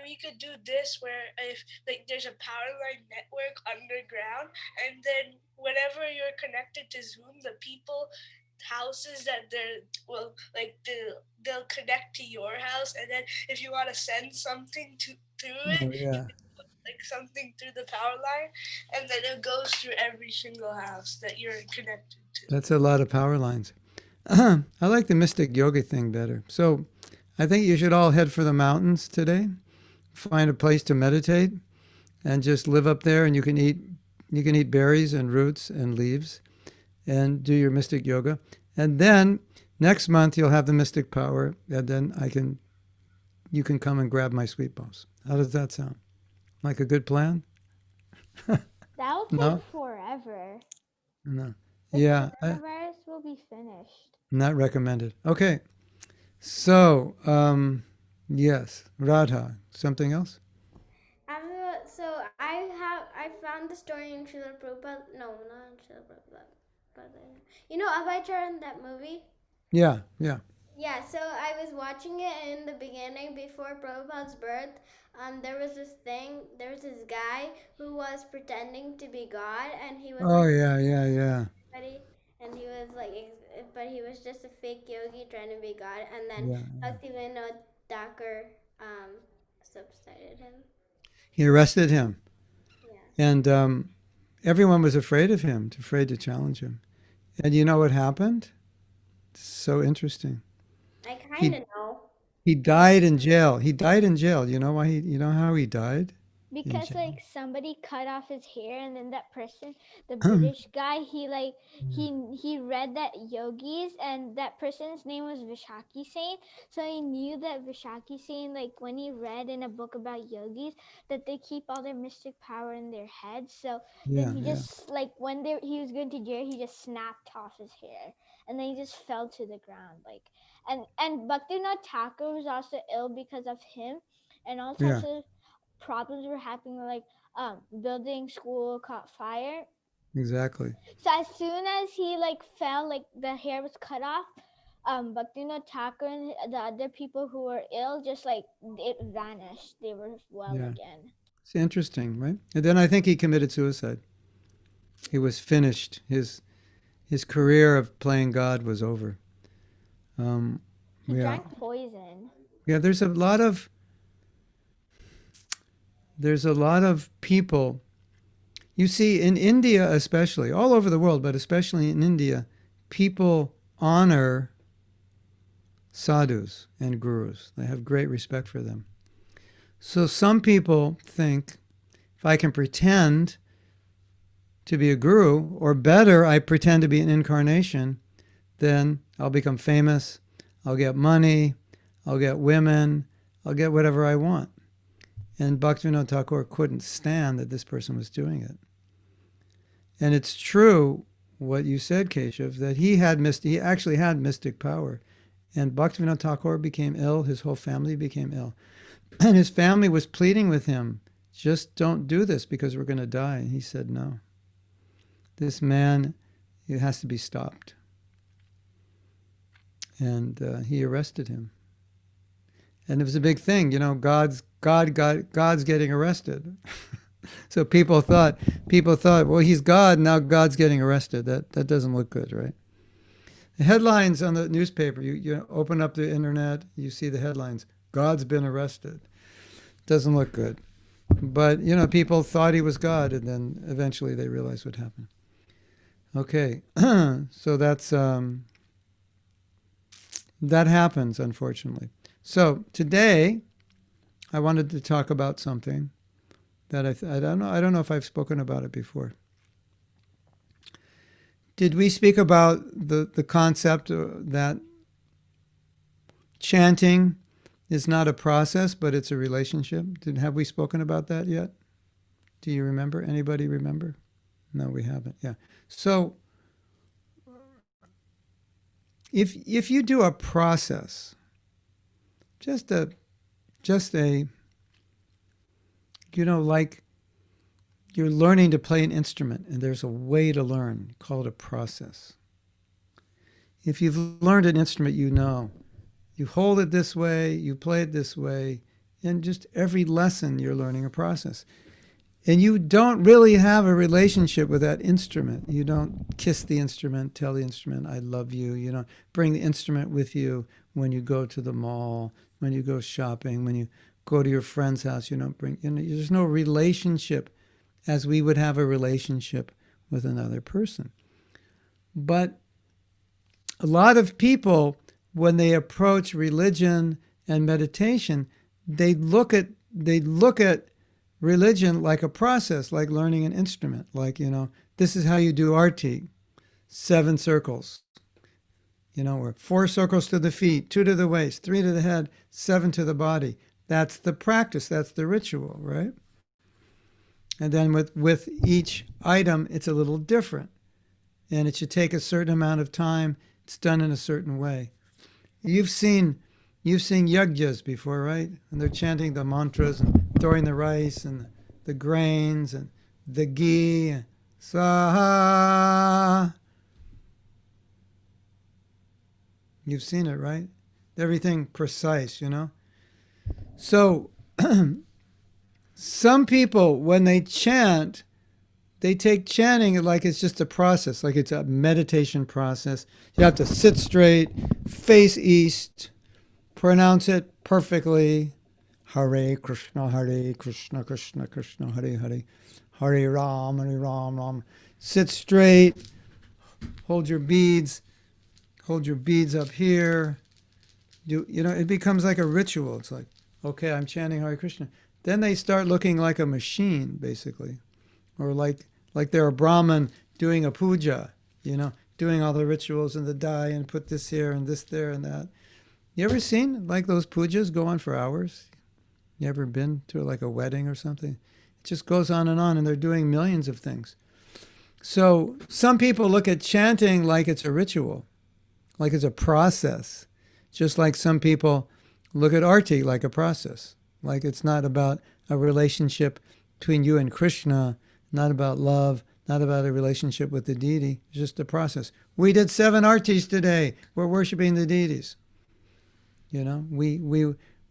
we could do this where if like there's a power line network underground, and then whenever you're connected to Zoom, the people houses that they'll connect to your house, and then if you want to send something through it, Oh yeah, like something through the power line, and then it goes through every single house that you're connected to. that's a lot of power lines. I like the mystic yoga thing better. So I think you should all head for the mountains today. Find a place to meditate and just live up there, and you can eat berries and roots and leaves and do your mystic yoga. And then next month you'll have the mystic power, and then you can come and grab my sweet balls. How does that sound? Like a good plan? that will take No? forever. No. The Yeah, coronavirus will be finished. not recommended. Okay. So, yes, Radha. Something else? So I found the story in Srila Prabhupada. No, not in Srila Prabhupada. But you know Abhaycharan, that movie? Yeah, yeah. Yeah, so I was watching it in the beginning before Prabhupada's birth. There was this guy who was pretending to be God, and he was Oh, yeah, yeah, yeah. everybody, and he was like, but he was just a fake yogi trying to be God. And then Yeah. Bhaktivinoda Thakur substituted him. He arrested him, Yeah. and everyone was afraid of him, afraid to challenge him. And you know what happened? So interesting. I kind of know. He died in jail. He died in jail. You know why? You know how he died? Because jail. like somebody cut off his hair, and then that person, the British guy, he read that yogis, and that person's name was Vishaki Sain. So he knew that Vishaki Sain, like when he read in a book about yogis, that they keep all their mystic power in their heads. So Yeah, then he yeah. just like when he was going to jail, he just snapped off his hair, and then he just fell to the ground. Like and Bhaktivinoda Thakur was also ill because of him, and all types Yeah. of problems were happening, like building school caught fire. Exactly. So as soon as he like fell, like the hair was cut off, Bhaktivinoda Thakur and the other people who were ill, just like it vanished. They were well Yeah. again. It's interesting, right? And then I think he committed suicide. He was finished. His career of playing God was over. He Yeah. drank poison. Yeah, there's a lot of people. You see, in India especially, all over the world, but especially in India, people honor sadhus and gurus. They have great respect for them. So some people think, if I can pretend to be a guru, or better, I pretend to be an incarnation, then I'll become famous, I'll get money, I'll get women, I'll get whatever I want. And Bhaktivinoda Thakur couldn't stand that this person was doing it. And it's true what you said, Keshav, that he actually had mystic power. And Bhaktivinoda Thakur became ill, his whole family became ill. And his family was pleading with him, just don't do this because we're going to die. And he said, no. This man, it has to be stopped. And he arrested him. And it was a big thing, God's getting arrested. So people thought, well, he's God, now God's getting arrested. That doesn't look good, right? The headlines on the newspaper, you open up the internet, you see the headlines, God's been arrested. Doesn't look good. But, people thought he was God, and then eventually they realized what happened. Okay, so that's that happens, unfortunately. So today, I wanted to talk about something that I don't know if I've spoken about it before. Did we speak about the concept that chanting is not a process, but it's a relationship? Have we spoken about that yet? Do you remember? Anybody remember? No, we haven't. Yeah. So if you do a process, just a like you're learning to play an instrument, and there's a way to learn, call it a process. If you've learned an instrument, you hold it this way, you play it this way, and just every lesson you're learning a process. And you don't really have a relationship with that instrument. You don't kiss the instrument, tell the instrument, I love you. You don't bring the instrument with you when you go to the mall, when you go shopping, when you go to your friend's house. You don't bring, there's no relationship as we would have a relationship with another person. But a lot of people, when they approach religion and meditation, they look at religion like a process, like learning an instrument. Like, this is how you do arti, 7 circles. Or 4 circles to the feet, 2 to the waist, 3 to the head, 7 to the body. That's the practice, that's the ritual, right? And then with each item, it's a little different. And it should take a certain amount of time. It's done in a certain way. You've seen yajnas before, right? And they're chanting the mantras and throwing the rice and the grains and the ghee, and swaha. You've seen it, right? Everything precise, So some people, when they chant, they take chanting like it's just a process, like it's a meditation process. You have to sit straight, face east, pronounce it perfectly. Hare Krishna, Krishna Krishna, Hare Hare, Hare Ram, Ram. Sit straight, hold your beads up here. It becomes like a ritual. It's like, okay, I'm chanting Hare Krishna. Then they start looking like a machine, basically. Or like they're a Brahmin doing a puja, doing all the rituals and the dye and put this here and this there and that. You ever seen like those pujas go on for hours? You ever been to like a wedding or something? It just goes on, and they're doing millions of things. So some people look at chanting like it's a ritual, like it's a process. Just like some people look at arti like a process, like it's not about a relationship between you and Krishna, not about love, not about a relationship with the deity. It's just a process. We did 7 artis today. We're worshiping the deities. You know, we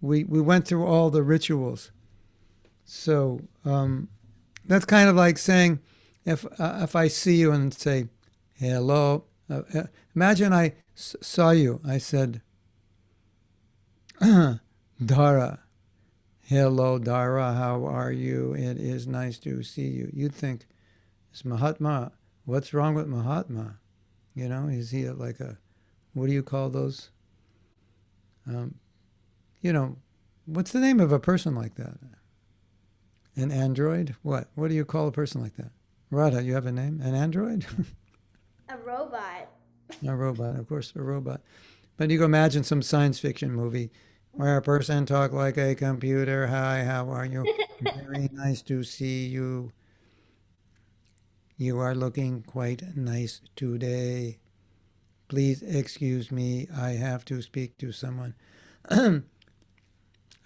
went through all the rituals. So that's kind of like saying, if I see you and say, hello, imagine I saw you. I said, Dara, hello, Dara, how are you? It is nice to see you. You'd think, it's Mahatma. What's wrong with Mahatma? You know, is he like a, what do you call those? You know, what's the name of a person like that? An android? What? What do you call a person like that? Radha, you have a name? An android? A robot. A robot, of course, a robot. But you go imagine some science fiction movie where a person talk like a computer. Hi, how are you? Very nice to see you. You are looking quite nice today. Please excuse me. I have to speak to someone.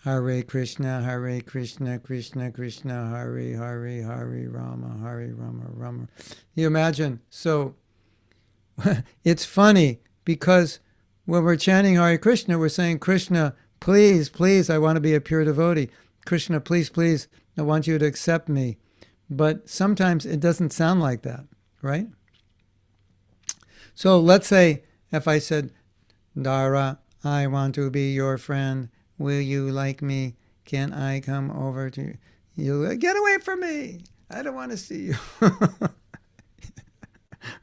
Hare Krishna, Hare Krishna, Krishna Krishna, Hare Hare, Hare Rama, Hare Rama, Rama. You imagine, so it's funny because when we're chanting Hare Krishna, we're saying, Krishna, please, please, I want to be a pure devotee. Krishna, please, please, I want you to accept me. But sometimes it doesn't sound like that, right? So let's say if I said, Dara, I want to be your friend. Will you like me? Can I come over to you? You get away from me. I don't want to see you.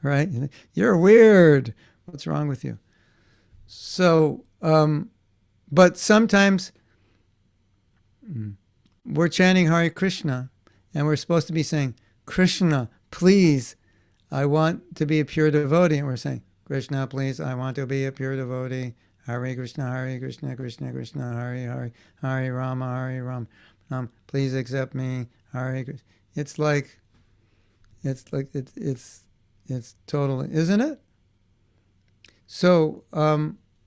Right? You're weird. What's wrong with you? So, but sometimes we're chanting Hare Krishna and we're supposed to be saying, Krishna, please, I want to be a pure devotee. And we're saying, Krishna, please, I want to be a pure devotee. Hare Krishna, Krishna Krishna, Hare Hare, Hare Rama, Hare Ram. Please accept me. Hare Krishna. It's totally, isn't it? So,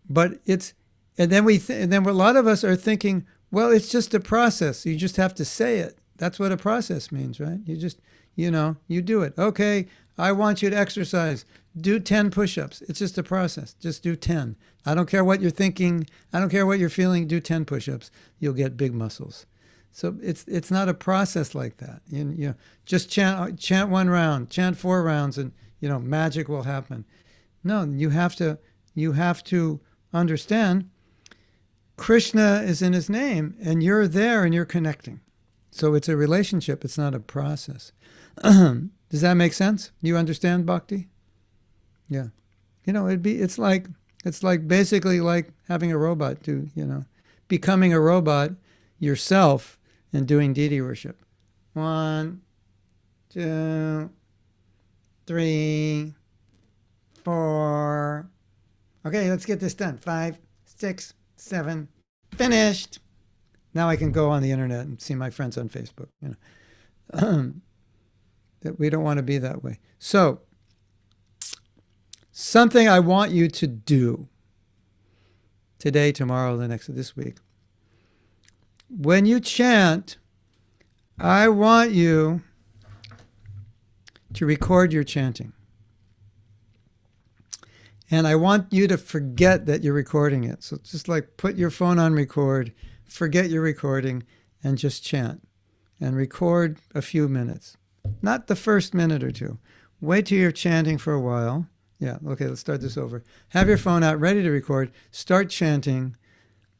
but it's, and then and then a lot of us are thinking, well, it's just a process. You just have to say it. That's what a process means, right? You just, you know, you do it. Okay, I want you to exercise. Do 10 push-ups. It's just a process. Just do 10. I don't care what you're thinking. I don't care what you're feeling. Do 10 push-ups. You'll get big muscles. So it's not a process like that. You know, just chant 1 round, chant 4 rounds, and you know, magic will happen. No, you have to understand Krishna is in his name, and you're there and you're connecting. So it's a relationship. It's not a process. Does that make sense? You understand, Bhakti? Yeah. You know, it's like basically like having a robot do, you know, becoming a robot yourself and doing deity worship. 1, 2, 3, 4. Okay, let's get this done. 5, 6, 7. Finished. Now I can go on the internet and see my friends on Facebook. You know, that we don't want to be that way. So, something I want you to do today, tomorrow, this week. When you chant, I want you to record your chanting. And I want you to forget that you're recording it. So just like put your phone on record, forget you're recording, and just chant. And record a few minutes. Not the first minute or two. Wait till you're chanting for a while. Yeah, okay, let's start this over. Have your phone out, ready to record. Start chanting.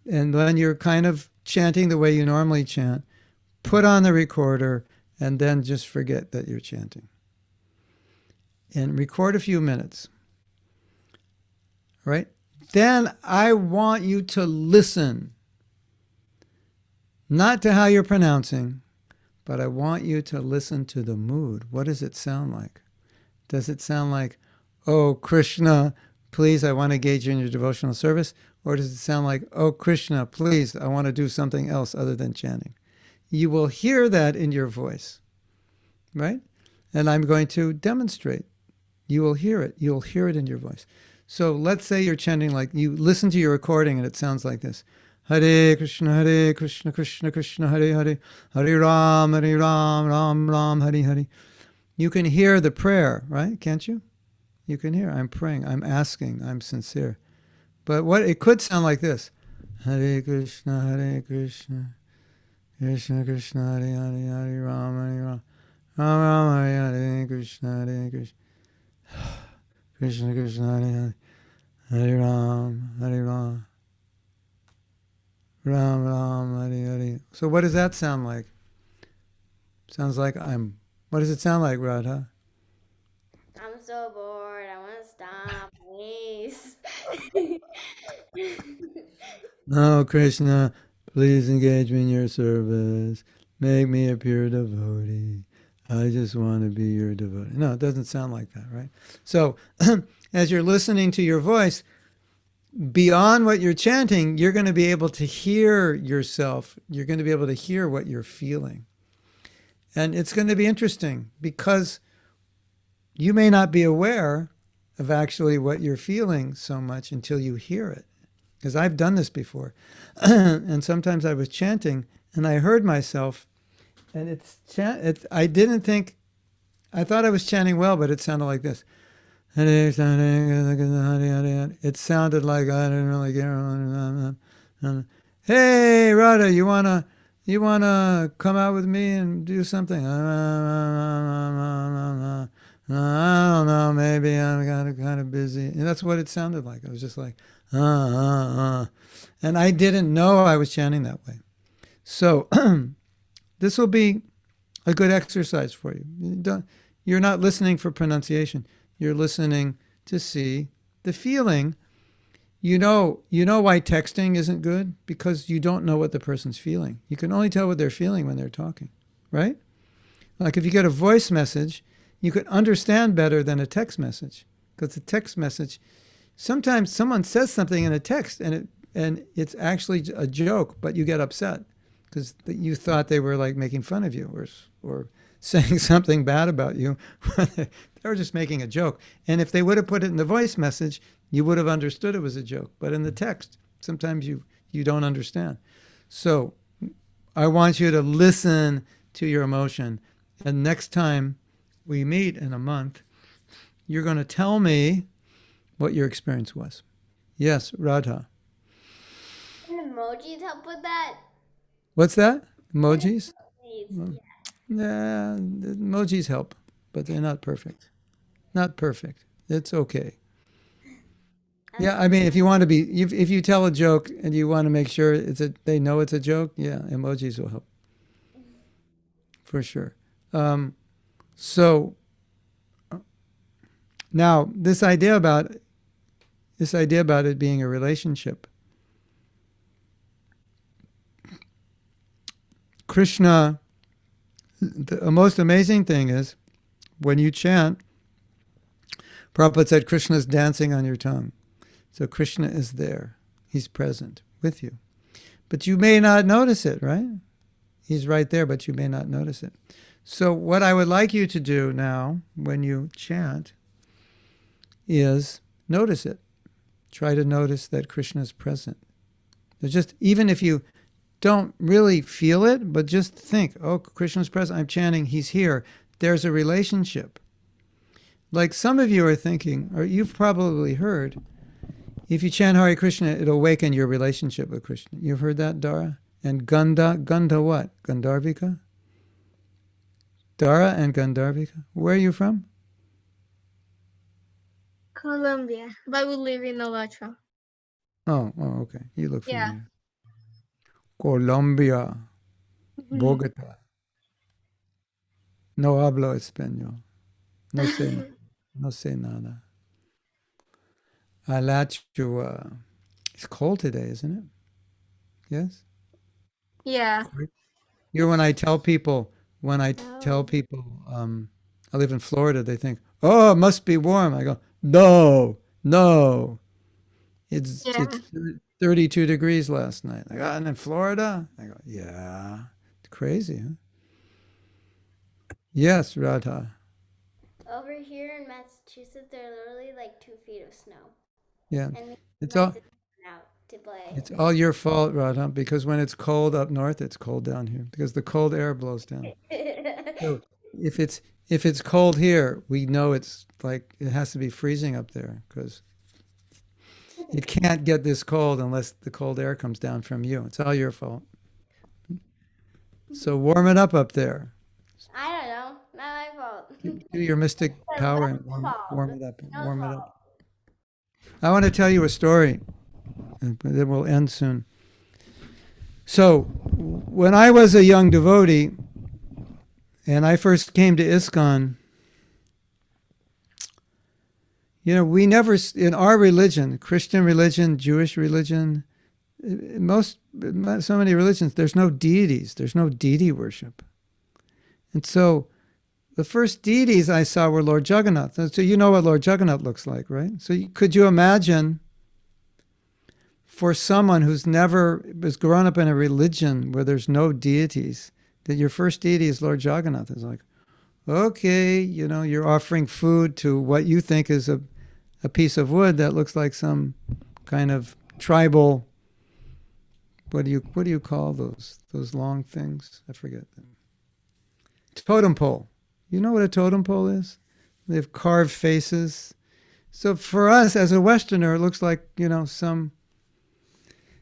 And when you're kind of chanting the way you normally chant, put on the recorder, and then just forget that you're chanting. And record a few minutes. Right? Then I want you to listen. Not to how you're pronouncing, but I want you to listen to the mood. What does it sound like? Does it sound like, oh, Krishna, please, I want to engage you in your devotional service? Or does it sound like, oh, Krishna, please, I want to do something else other than chanting? You will hear that in your voice, right? And I'm going to demonstrate. You will hear it. You'll hear it in your voice. So let's say you're chanting like, you listen to your recording and it sounds like this. Hare Krishna, Krishna Krishna, Hare Hare, Hare Ram, Ram Ram, Hare Hare. you can hear the prayer, right? Can't you? You can hear, I'm praying, I'm asking, I'm sincere. But what it could sound like this: Hare Krishna, Hare Krishna, Krishna Krishna, Hare Hare, Hare Rama, Hare Rama, Rama Rama, Hare Hare, Krishna Hare Krishna, Krishna Krishna, Hare Hare, Hare Rama, Hare Rama, Ram Ram, Hare Hare. So what does that sound like? Sounds like I'm. What does it sound like, Radha? I'm so bored. I want to stop, please. Oh, Krishna, please engage me in your service. Make me a pure devotee. I just want to be your devotee. No, it doesn't sound like that, right? So, as you're listening to your voice, beyond what you're chanting, you're going to be able to hear yourself. You're going to be able to hear what you're feeling. And it's going to be interesting because you may not be aware of actually what you're feeling so much until you hear it. Because I've done this before. And sometimes I was chanting and I heard myself, and I didn't think, I thought I was chanting well, but it sounded like this. It sounded like I didn't really care. Hey, Radha, you wanna come out with me and do something? I don't know, maybe I'm kind of busy. And that's what it sounded like. I was just like, And I didn't know I was chanting that way. So this will be a good exercise for you. You're not listening for pronunciation. You're listening to see the feeling. You know why texting isn't good? Because you don't know what the person's feeling. You can only tell what they're feeling when they're talking, right? Like if you get a voice message, you could understand better than a text message. Because a text message, sometimes someone says something in a text and it's actually a joke, but you get upset because you thought they were like making fun of you or saying something bad about you. They were just making a joke. And if they would have put it in the voice message, you would have understood it was a joke. But in the text, sometimes you don't understand. So I want you to listen to your emotion. And next time we meet in a month, you're going to tell me what your experience was. Yes, Radha. Can emojis help with that? What's that? Emojis? Please. Yeah, emojis help, but they're not perfect. Not perfect. It's okay. Yeah, I mean, if you want to be, if you tell a joke and you want to make sure they know it's a joke, yeah, emojis will help for sure. So now this idea about it being a relationship. Krishna, the most amazing thing is when you chant, Prabhupada said Krishna's dancing on your tongue. So Krishna is there. He's present with you. But you may not notice it, right? He's right there, but you may not notice it. So what I would like you to do now when you chant is notice it. Try to notice that Krishna is present. Just even if you don't really feel it, but just think, oh, Krishna's present, I'm chanting, he's here. There's a relationship. Like some of you are thinking, or you've probably heard, if you chant Hare Krishna, it'll awaken your relationship with Krishna. You've heard that, Dara? And Gandha what? Gandharvika? Dara and Gandharvika? Where are you from? Colombia, but we live in Alachua. Oh, okay. You look familiar. Colombia, Bogotá. No hablo español. No sé nada. Alachua. It's cold today, isn't it? Yes? Yeah. When I tell people, I live in Florida, they think, oh, it must be warm. I go, no. It's 32 degrees last night. I go, and in Florida? I go, yeah. It's crazy, huh? Yes, Radha. Over here in Massachusetts, there are literally like 2 feet of snow. Yeah. And It's all out to play. It's all your fault, Radha, because when it's cold up north, it's cold down here because the cold air blows down. So if if it's cold here, we know it's like it has to be freezing up there because it can't get this cold unless the cold air comes down from you. It's all your fault. So warm it up there. I don't know. Not my fault. Do your mystic It's power Mel's and warm, fault. warm it up. Mel's Warm it fault. up. I want to tell you a story, and then we'll end soon. So, when I was a young devotee, and I first came to ISKCON, we never, in our religion, Christian religion, Jewish religion, so many religions, there's no deities. There's no deity worship. And so, the first deities I saw were Lord Jagannath. So you know what Lord Jagannath looks like, right? So could you imagine for someone who's never was grown up in a religion where there's no deities, that your first deity is Lord Jagannath? It's like, okay, you're offering food to what you think is a piece of wood that looks like some kind of tribal, what do you call those long things? I forget them. Totem pole. You know what a totem pole is? They have carved faces. So for us as a Westerner, it looks like,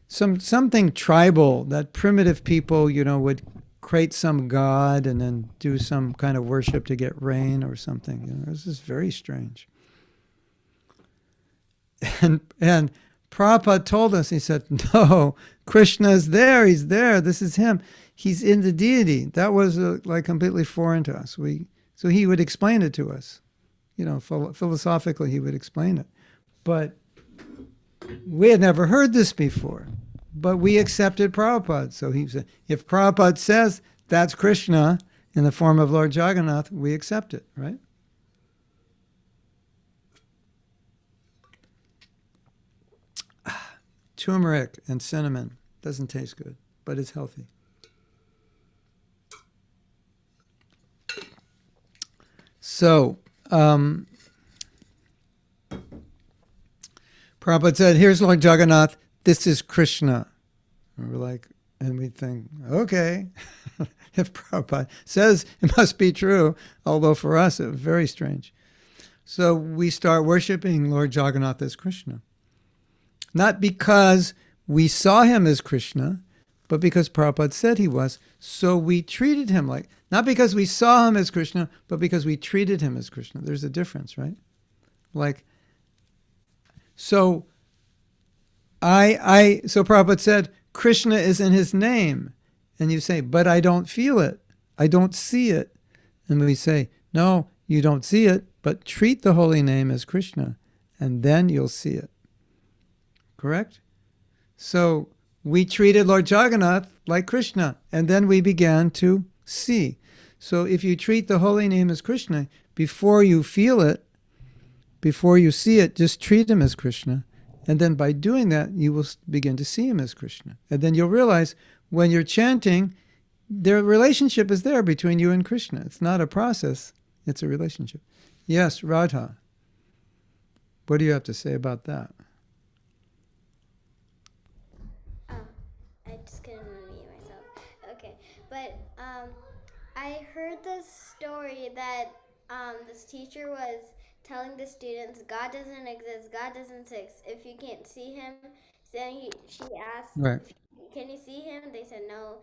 something tribal that primitive people, would create some god and then do some kind of worship to get rain or something. This is very strange. And Prabhupada told us, he said, no, Krishna is there. He's there. This is him. He's in the deity. That was like completely foreign to us. So he would explain it to us. Philosophically, he would explain it. But we had never heard this before. But we accepted Prabhupada. So he said, if Prabhupada says that's Krishna in the form of Lord Jagannath, we accept it, right? Turmeric and cinnamon. Doesn't taste good, but it's healthy. So, Prabhupada said, here's Lord Jagannath, this is Krishna. And we're like, and we think, okay, if Prabhupada says it must be true, although for us it was very strange. So we start worshiping Lord Jagannath as Krishna. Not because we saw him as Krishna, but because Prabhupada said he was. So we treated him like, not because we saw him as Krishna, but because we treated him as Krishna. There's a difference, right? So Prabhupada said, Krishna is in his name. And you say, but I don't feel it. I don't see it. And we say, no, you don't see it, but treat the holy name as Krishna, and then you'll see it. Correct? So we treated Lord Jagannath like Krishna, and then we began to see. So if you treat the holy name as Krishna, before you feel it, before you see it, just treat him as Krishna. And then by doing that, you will begin to see him as Krishna. And then you'll realize when you're chanting, the relationship is there between you and Krishna. It's not a process, it's a relationship. Yes, Radha. What do you have to say about that? I just couldn't unmute myself. Okay, but I heard this story that this teacher was telling the students, God doesn't exist, God doesn't exist. If you can't see him, then she asked, Right. can you see him? They said no.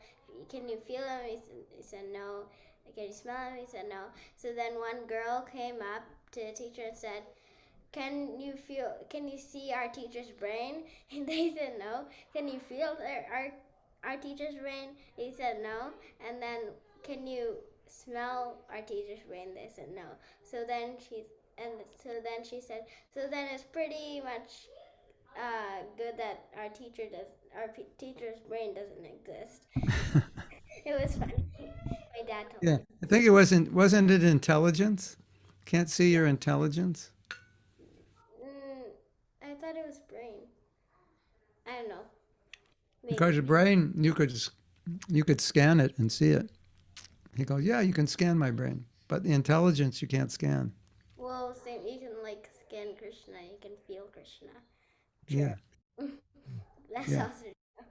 Can you feel him? He said no. Can you smell him? He said no. So then one girl came up to the teacher and said, can you see our teacher's brain? And they said no. Can you feel our teacher's brain? He said no. And then, can you smell our teacher's brain? They said no. So then she said, so then it's pretty much good that our teacher's brain doesn't exist. It was funny. My dad told Yeah. me. I think it wasn't it intelligence? Can't see your intelligence? I thought it was brain. I don't know. Maybe. Because your brain, you could scan it and see it. He goes, yeah, you can scan my brain, but the intelligence you can't scan. Well, same. You can scan Krishna. You can feel Krishna. Yeah. That's Yeah. also.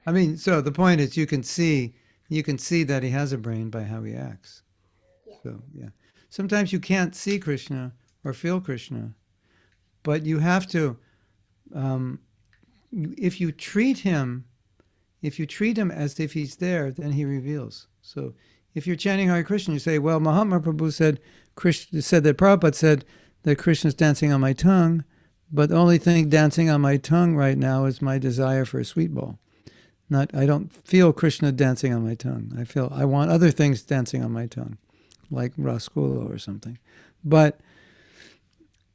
I mean, so the point is you can see that he has a brain by how he acts. Yeah. So, yeah. Sometimes you can't see Krishna or feel Krishna, but you have to, if you treat him as if he's there, then he reveals. So if you're chanting Hare Krishna, you say, well, Mahatma Prabhu said that Prabhupada said that Krishna's dancing on my tongue, but the only thing dancing on my tongue right now is my desire for a sweet ball. I don't feel Krishna dancing on my tongue. I want other things dancing on my tongue, like rasgulla or something. But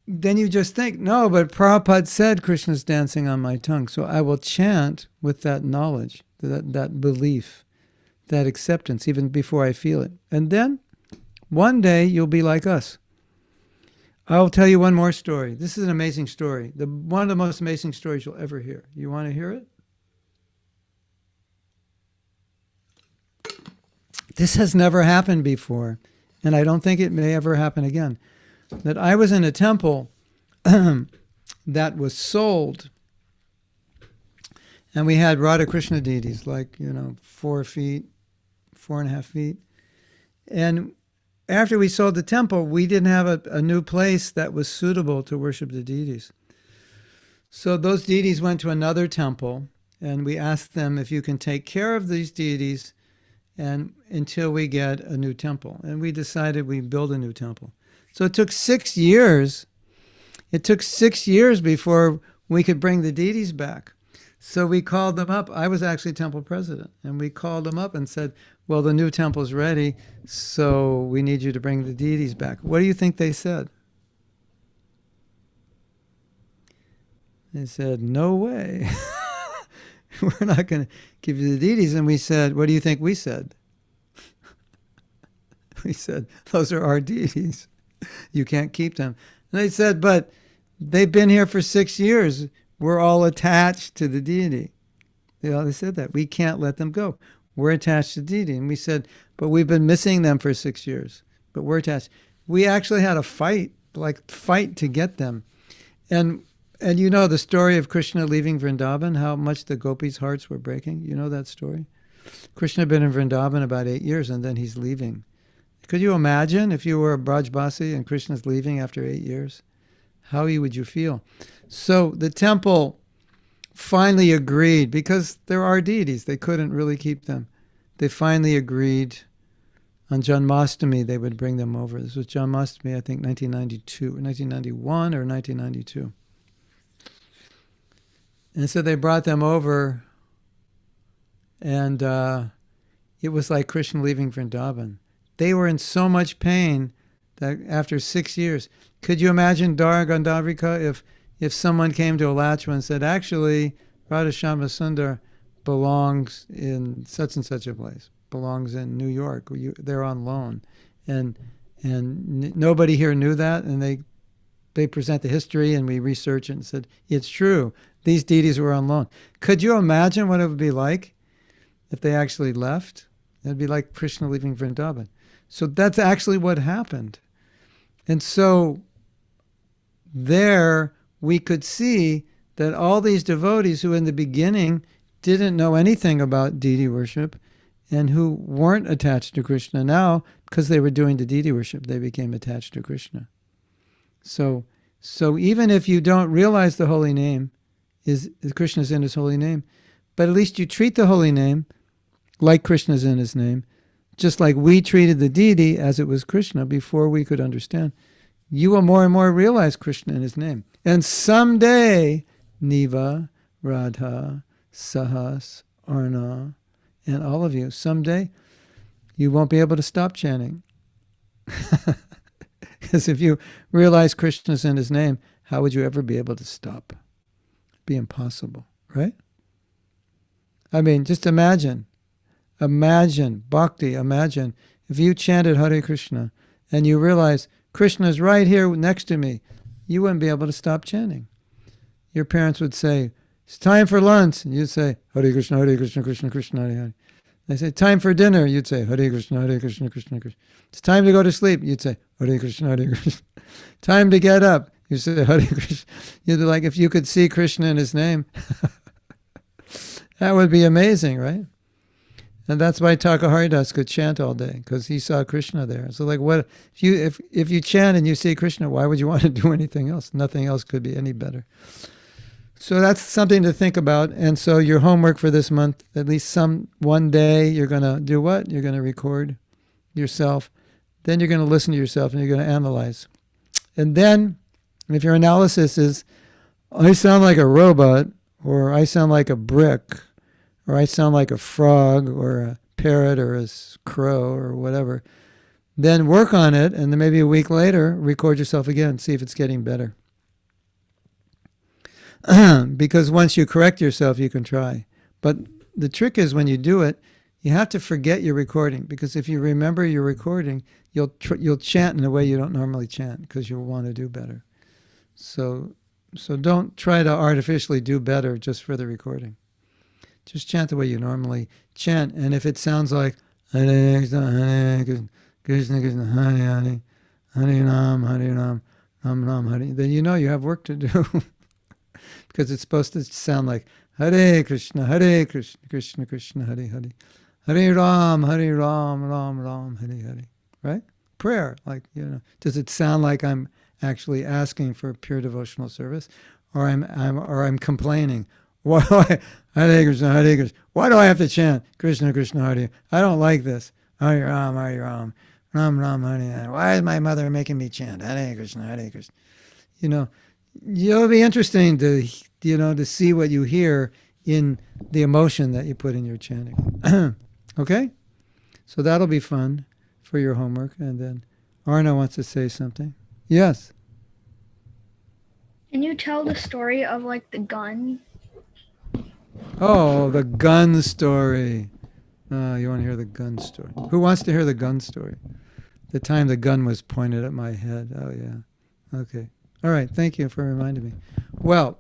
then you just think, no, but Prabhupada said Krishna's dancing on my tongue. So I will chant with that knowledge, that belief, that acceptance, even before I feel it. And then one day you'll be like us. I'll tell you one more story. This is an amazing story. One of the most amazing stories you'll ever hear. You want to hear it? This has never happened before, and I don't think it may ever happen again. That I was in a temple that was sold, and we had Radha Krishna deities, like, 4 feet, 4.5 feet. And after we sold the temple, we didn't have a new place that was suitable to worship the deities. So those deities went to another temple, and we asked them if you can take care of these deities and until we get a new temple. And we decided we'd build a new temple. So it took 6 years. It took 6 years before we could bring the deities back. So we called them up. I was actually temple president. And we called them up and said, well, the new temple's ready, so we need you to bring the deities back. What do you think they said? They said, no way. We're not going to give you the deities. And we said, what do you think we said? We said, those are our deities. You can't keep them. And they said, but they've been here for 6 years. We're all attached to the deity. They said that. We can't let them go. We're attached to the deity. And we said, but we've been missing them for 6 years. But we're attached. We actually had a fight to get them. And you know the story of Krishna leaving Vrindavan, how much the gopis' hearts were breaking? You know that story? Krishna had been in Vrindavan about 8 years, and then he's leaving. Could you imagine if you were a Brajbasi and Krishna's leaving after 8 years? How would you feel? So the temple finally agreed, because there are deities, they couldn't really keep them. They finally agreed on Janmashtami they would bring them over. This was Janmashtami, I think 1991 or 1992. And so they brought them over, and it was like Krishna leaving Vrindavan. They were in so much pain that after 6 years, could you imagine Dara Gandharvika if someone came to Alachua and said, actually, Radha Shama Sundar belongs in such and such a place, belongs in New York, they're on loan. And nobody here knew that, and they present the history, and we research it and said, it's true. These deities were on loan. Could you imagine what it would be like if they actually left? It would be like Krishna leaving Vrindavan. So that's actually what happened. And so there we could see that all these devotees who in the beginning didn't know anything about deity worship and who weren't attached to Krishna, now, because they were doing the deity worship, they became attached to Krishna. So even if you don't realize the holy name, Krishna's in his holy name, but at least you treat the holy name like Krishna's in his name, just like we treated the deity as it was Krishna before we could understand. You will more and more realize Krishna in his name. And someday, Neva, Radha, Sahas, Arna, and all of you, someday you won't be able to stop chanting. Because if you realize Krishna's in his name, how would you ever be able to stop? It'd be impossible, right? I mean, just imagine bhakti, imagine if you chanted Hare Krishna and you realize Krishna's right here next to me, you wouldn't be able to stop chanting. Your parents would say, it's time for lunch. And you'd say, Hare Krishna, Krishna Krishna, Hare Hare. They say, time for dinner. You'd say, Hare Krishna, Krishna Krishna. It's time to go to sleep. You'd say, Hare Krishna, Krishna. Time to get up. You say, Hare Krishna. You'd be like, if you could see Krishna in his name, that would be amazing, right? And that's why Takaharidas could chant all day, because he saw Krishna there. So like what if you chant and you see Krishna, why would you want to do anything else? Nothing else could be any better. So that's something to think about. And so your homework for this month, at least one day, you're gonna do what? You're gonna record yourself. Then you're gonna listen to yourself and you're gonna analyze. And then if your analysis is, I sound like a robot, or I sound like a brick, or I sound like a frog, or a parrot, or a crow, or whatever, then work on it, and then maybe a week later, record yourself again, see if it's getting better. Because once you correct yourself, you can try. But the trick is when you do it, you have to forget your recording, because if you remember your recording, you'll chant in a way you don't normally chant, because you'll want to do better. So don't try to artificially do better just for the recording. Just chant the way you normally chant. And if it sounds like Hare Krishna, Hare Krishna, Krishna Krishna, Hare Hare, Hare Ram, Ram Ram, Hare, then you know you have work to do. Because it's supposed to sound like Hare Krishna, Krishna Krishna, Hare Hare, Hare Ram, Ram Ram, Hare Hare. Right? Prayer, like, does it sound like I'm actually asking for pure devotional service, or I'm complaining? Why Hare Krishna, Hare Krishna? Why do I have to chant Krishna Krishna, Hare? I don't like this. Hare Ram, Ram Ram, Hare Hare. Why is my mother making me chant Hare Krishna, Hare Krishna? It'll be interesting to see what you hear in the emotion that you put in your chanting. Okay? So that'll be fun for your homework. And then Arna wants to say something. Yes. Can you tell the story of like the gun? Oh, the gun story. You want to hear the gun story? Who wants to hear the gun story? The time the gun was pointed at my head. Oh, yeah. Okay. All right. Thank you for reminding me. Well,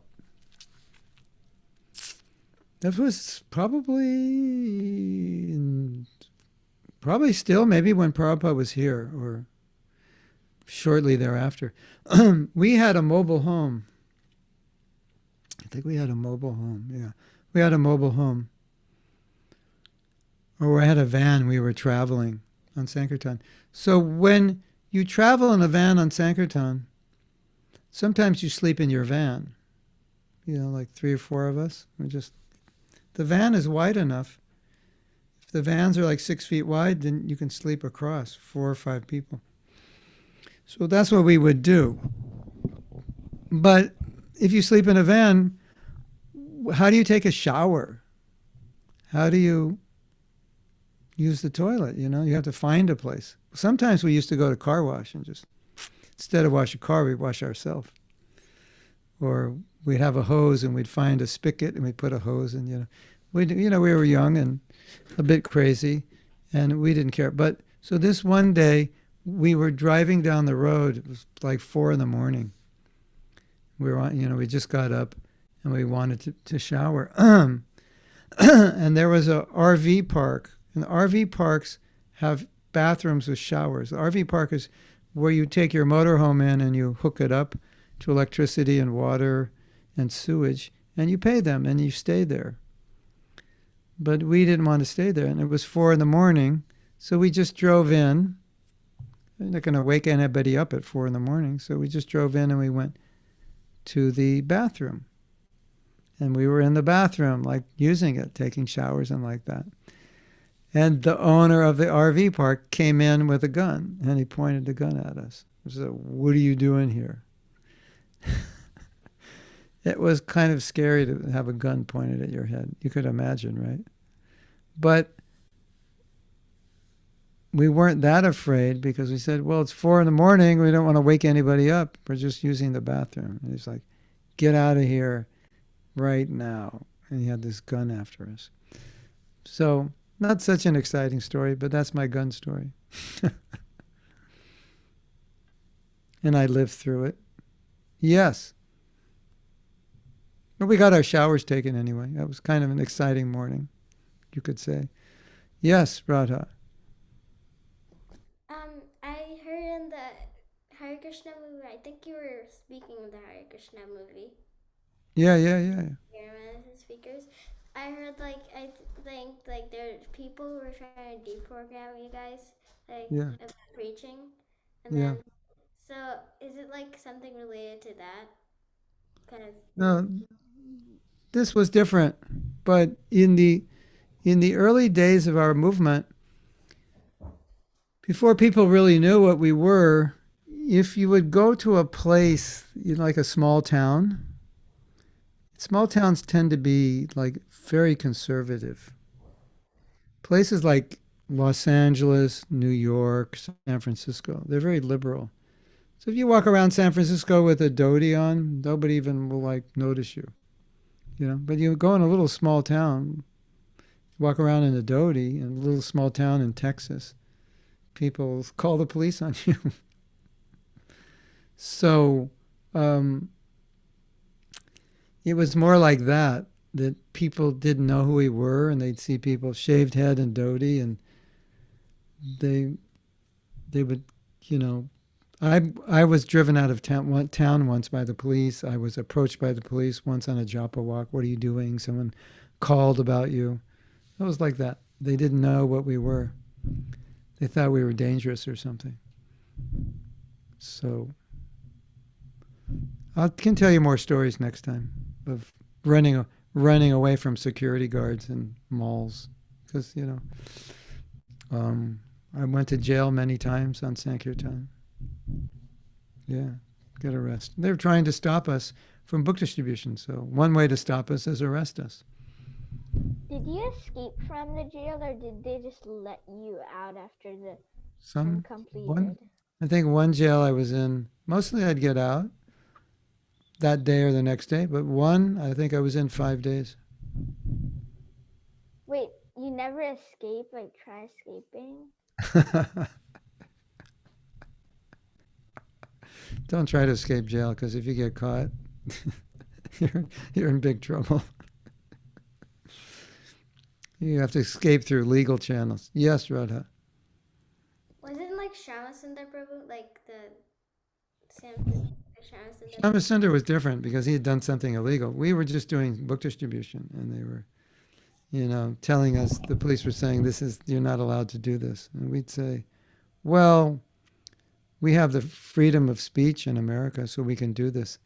that was probably still maybe when Prabhupada was here, or shortly thereafter. We had a mobile home. I think we had a mobile home. Yeah. We had a mobile home. Or we had a van. We were traveling on Sankirtan. So when you travel in a van on Sankirtan, sometimes you sleep in your van. Like 3 or 4 of us. The van is wide enough. If the vans are like 6 feet wide, then you can sleep across 4 or 5 people. So that's what we would do. But if you sleep in a van, how do you take a shower? How do you use the toilet? You have to find a place. Sometimes we used to go to car wash and just, instead of wash a car, we'd wash ourselves. Or we'd have a hose and we'd find a spigot and we'd put a hose in, we were young and a bit crazy and we didn't care. But so this one day we were driving down the road. It was like 4 a.m. We were on, we just got up and we wanted to shower. And there was a RV park, and the RV parks have bathrooms with showers. The RV park is where you take your motorhome in and you hook it up to electricity and water and sewage, and you pay them and you stay there. But we didn't want to stay there, and it was 4 a.m, so we just drove in. I'm not going to wake anybody up at 4 a.m, so we just drove in and we went to the bathroom. And we were in the bathroom, like using it, taking showers and like that. And the owner of the RV park came in with a gun, and he pointed the gun at us. He said, "What are you doing here?" It was kind of scary to have a gun pointed at your head. You could imagine, right? But we weren't that afraid, because we said, well, it's 4 a.m. We don't want to wake anybody up. We're just using the bathroom. And he's like, "Get out of here right now." And he had this gun after us. So, not such an exciting story, but that's my gun story. And I lived through it. Yes. But we got our showers taken anyway. That was kind of an exciting morning, you could say. Yes, Radha. I heard in the Hare Krishna movie, I think you were speaking of the Hare Krishna movie. Yeah. You're one of the speakers. I heard like think like there are people who were trying to deprogram you guys, like Yeah. about preaching, and Yeah. then so is it like something related to that kind of No, thing? this was different, but in the early days of our movement, before people really knew what we were, if you would go to a place like a small town, small towns tend to be like very conservative. Places like Los Angeles, New York, San Francisco, they're very liberal. So if you walk around San Francisco with a dhoti on, nobody even will like notice you. But you go in a little small town, walk around in a dhoti in a little small town in Texas, people call the police on you. So it was more like that people didn't know who we were, and they'd see people shaved head and dhoti, and they would, I was driven out of town once by the police. I was approached by the police once on a Japa walk. What are you doing? Someone called about you. It was like that. They didn't know what we were. They thought we were dangerous or something. So I can tell you more stories next time of running away from security guards in malls, because I went to jail many times on Sankirtan. Yeah, get arrested. They're trying to stop us from book distribution. So one way to stop us is arrest us. Did you escape from the jail, or did they just let you out after the term completed? I think one jail I was in, mostly I'd get out that day or the next day, but one, I think I was in 5 days. Wait, you never escaped? Like, try escaping? Don't try to escape jail, because if you get caught, you're in big trouble. You have to escape through legal channels. Yes, Radha. Wasn't like Shamasundar Prabhu like the Shamasundar Shamasundar was different because he had done something illegal. We were just doing book distribution, and they were, telling us, the police were saying, you're not allowed to do this. And we'd say, well, we have the freedom of speech in America, so we can do this.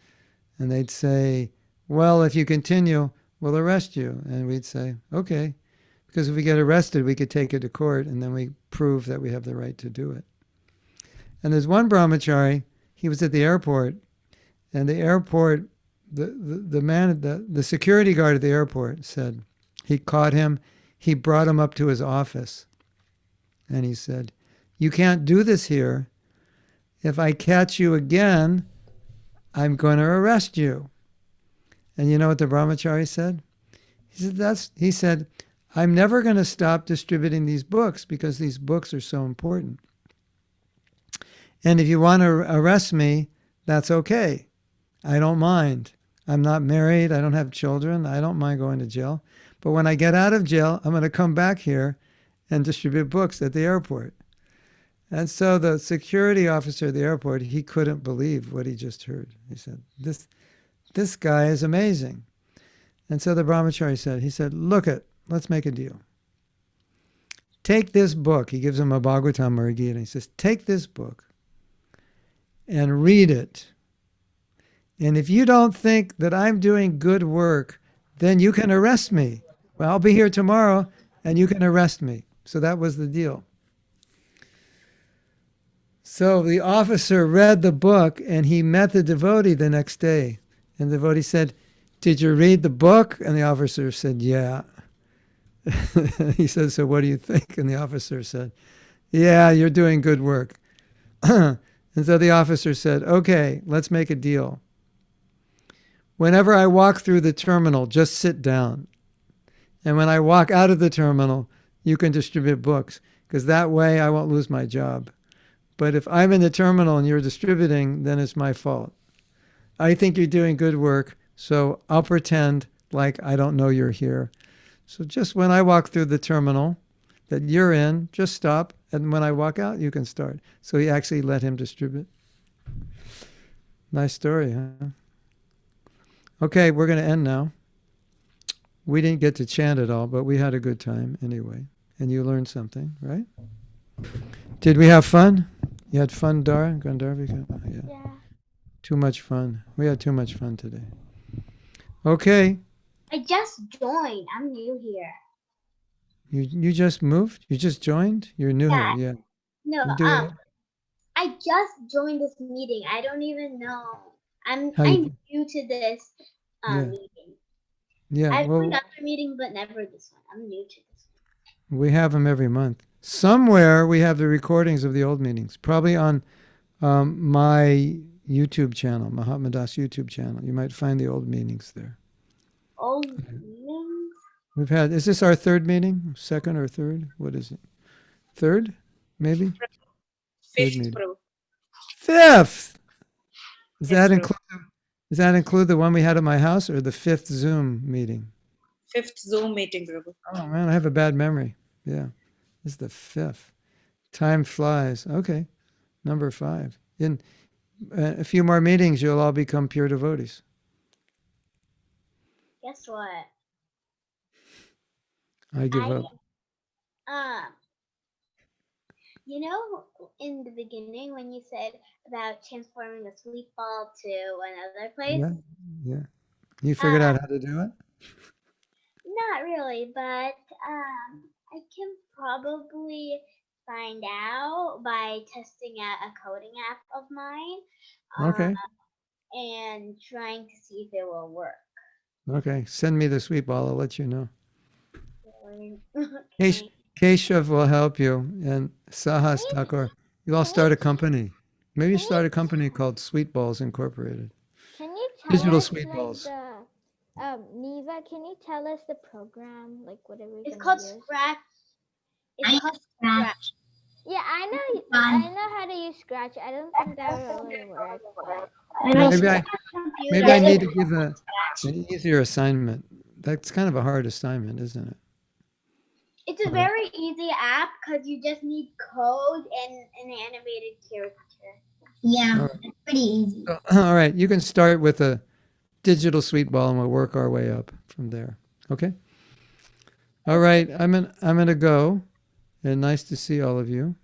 And they'd say, well, if you continue, we'll arrest you. And we'd say, okay. Because if we get arrested, we could take it to court, and then we prove that we have the right to do it. And there's one brahmachari, he was at the airport, and the airport, the security guard at the airport said, he caught him, he brought him up to his office, and he said, you can't do this here. If I catch you again, I'm going to arrest you. And you know what the brahmachari said? He said, I'm never going to stop distributing these books because these books are so important. And if you want to arrest me, that's okay. I don't mind. I'm not married. I don't have children. I don't mind going to jail. But when I get out of jail, I'm going to come back here and distribute books at the airport. And so the security officer at the airport, he couldn't believe what he just heard. He said, this guy is amazing. And so the brahmachari said, look it. Let's make a deal. Take this book. He gives him a Bhagavatam or a Gita. He says, take this book and read it. And if you don't think that I'm doing good work, then you can arrest me. Well, I'll be here tomorrow and you can arrest me. So that was the deal. So the officer read the book and he met the devotee the next day. And the devotee said, did you read the book? And the officer said, yeah. He said, so what do you think? And the officer said, yeah, you're doing good work. And so the officer said, okay, let's make a deal. Whenever I walk through the terminal, just sit down. And when I walk out of the terminal, you can distribute books, because that way I won't lose my job. But if I'm in the terminal and you're distributing, then it's my fault. I think you're doing good work, so I'll pretend like I don't know you're here. So just when I walk through the terminal that you're in, just stop. And when I walk out, you can start. So he actually let him distribute. Nice story, huh? Okay, we're going to end now. We didn't get to chant at all, but we had a good time anyway. And you learned something, right? Did we have fun? You had fun, Dara? Gandharvika? Oh, yeah. Yeah. Too much fun. We had too much fun today. Okay. I just joined. I'm new here. You just moved? You just joined? You're new Yeah. here, yeah. No, You do it. I just joined this meeting. I don't even know. I'm How you- new to this Yeah. meeting. Yeah, I've well, joined other meetings, but never this one. I'm new to this one. we have them every month. Somewhere we have the recordings of the old meetings, probably on my YouTube channel, Mahatma Das YouTube channel. You might find the old meetings there. Old meetings? We've had, is this our third meeting? Second or third? What is it? Third, maybe? Third Fifth, meeting. Prabhu. Fifth! Does Yes, that Prabhu. does that include the one we had at my house or the fifth Zoom meeting? Fifth Zoom meeting, Prabhu. Oh man, I have a bad memory. Yeah, this is the fifth. Time flies. Okay, number 5. In a few more meetings, you'll all become pure devotees. Guess what? I give up. You know, in the beginning when you said about transforming a sweet ball to another place? Yeah, yeah. You figured out how to do it? Not really, but I can probably find out by testing out a coding app of mine. Okay. And trying to see if it will work. Okay. Send me the sweet ball. I'll let you know. Okay. Keshav will help you, and Sahas Thakur. You all start a company. Maybe start a company called Sweet Balls Incorporated. Can you tell Digital us sweet like balls. the Neva? Can you tell us the program, like whatever? It's called Scratch. It's called Scratch. Yeah, I know. Fun. I know how to use Scratch. I don't think that will really work. But Maybe I need to give an easier assignment. That's kind of a hard assignment, isn't it? It's a very easy app because you just need code and an animated caricature. Yeah, All right. it's pretty easy. All right, you can start with a digital sweet ball, and we'll work our way up from there. Okay. All right, I'm gonna go, and nice to see all of you.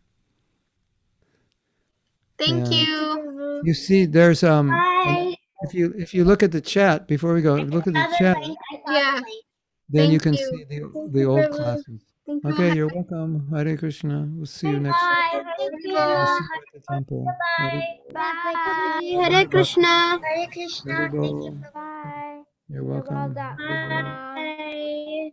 Thank And you. You see, there's Bye. if you look at the chat before we go, look at the Another chat, link. I saw Yeah. the link. then you Thank can you. see Thank the you, old Prabhu. classes. Thank you. Okay, you're welcome. Hare Krishna. We'll see you next week. Bye. Thank you. We'll see you at the temple. Bye. Hare Krishna. Hare Krishna. Hare Thank you Bol. for bye. You're You're welcome. welcome. Bye.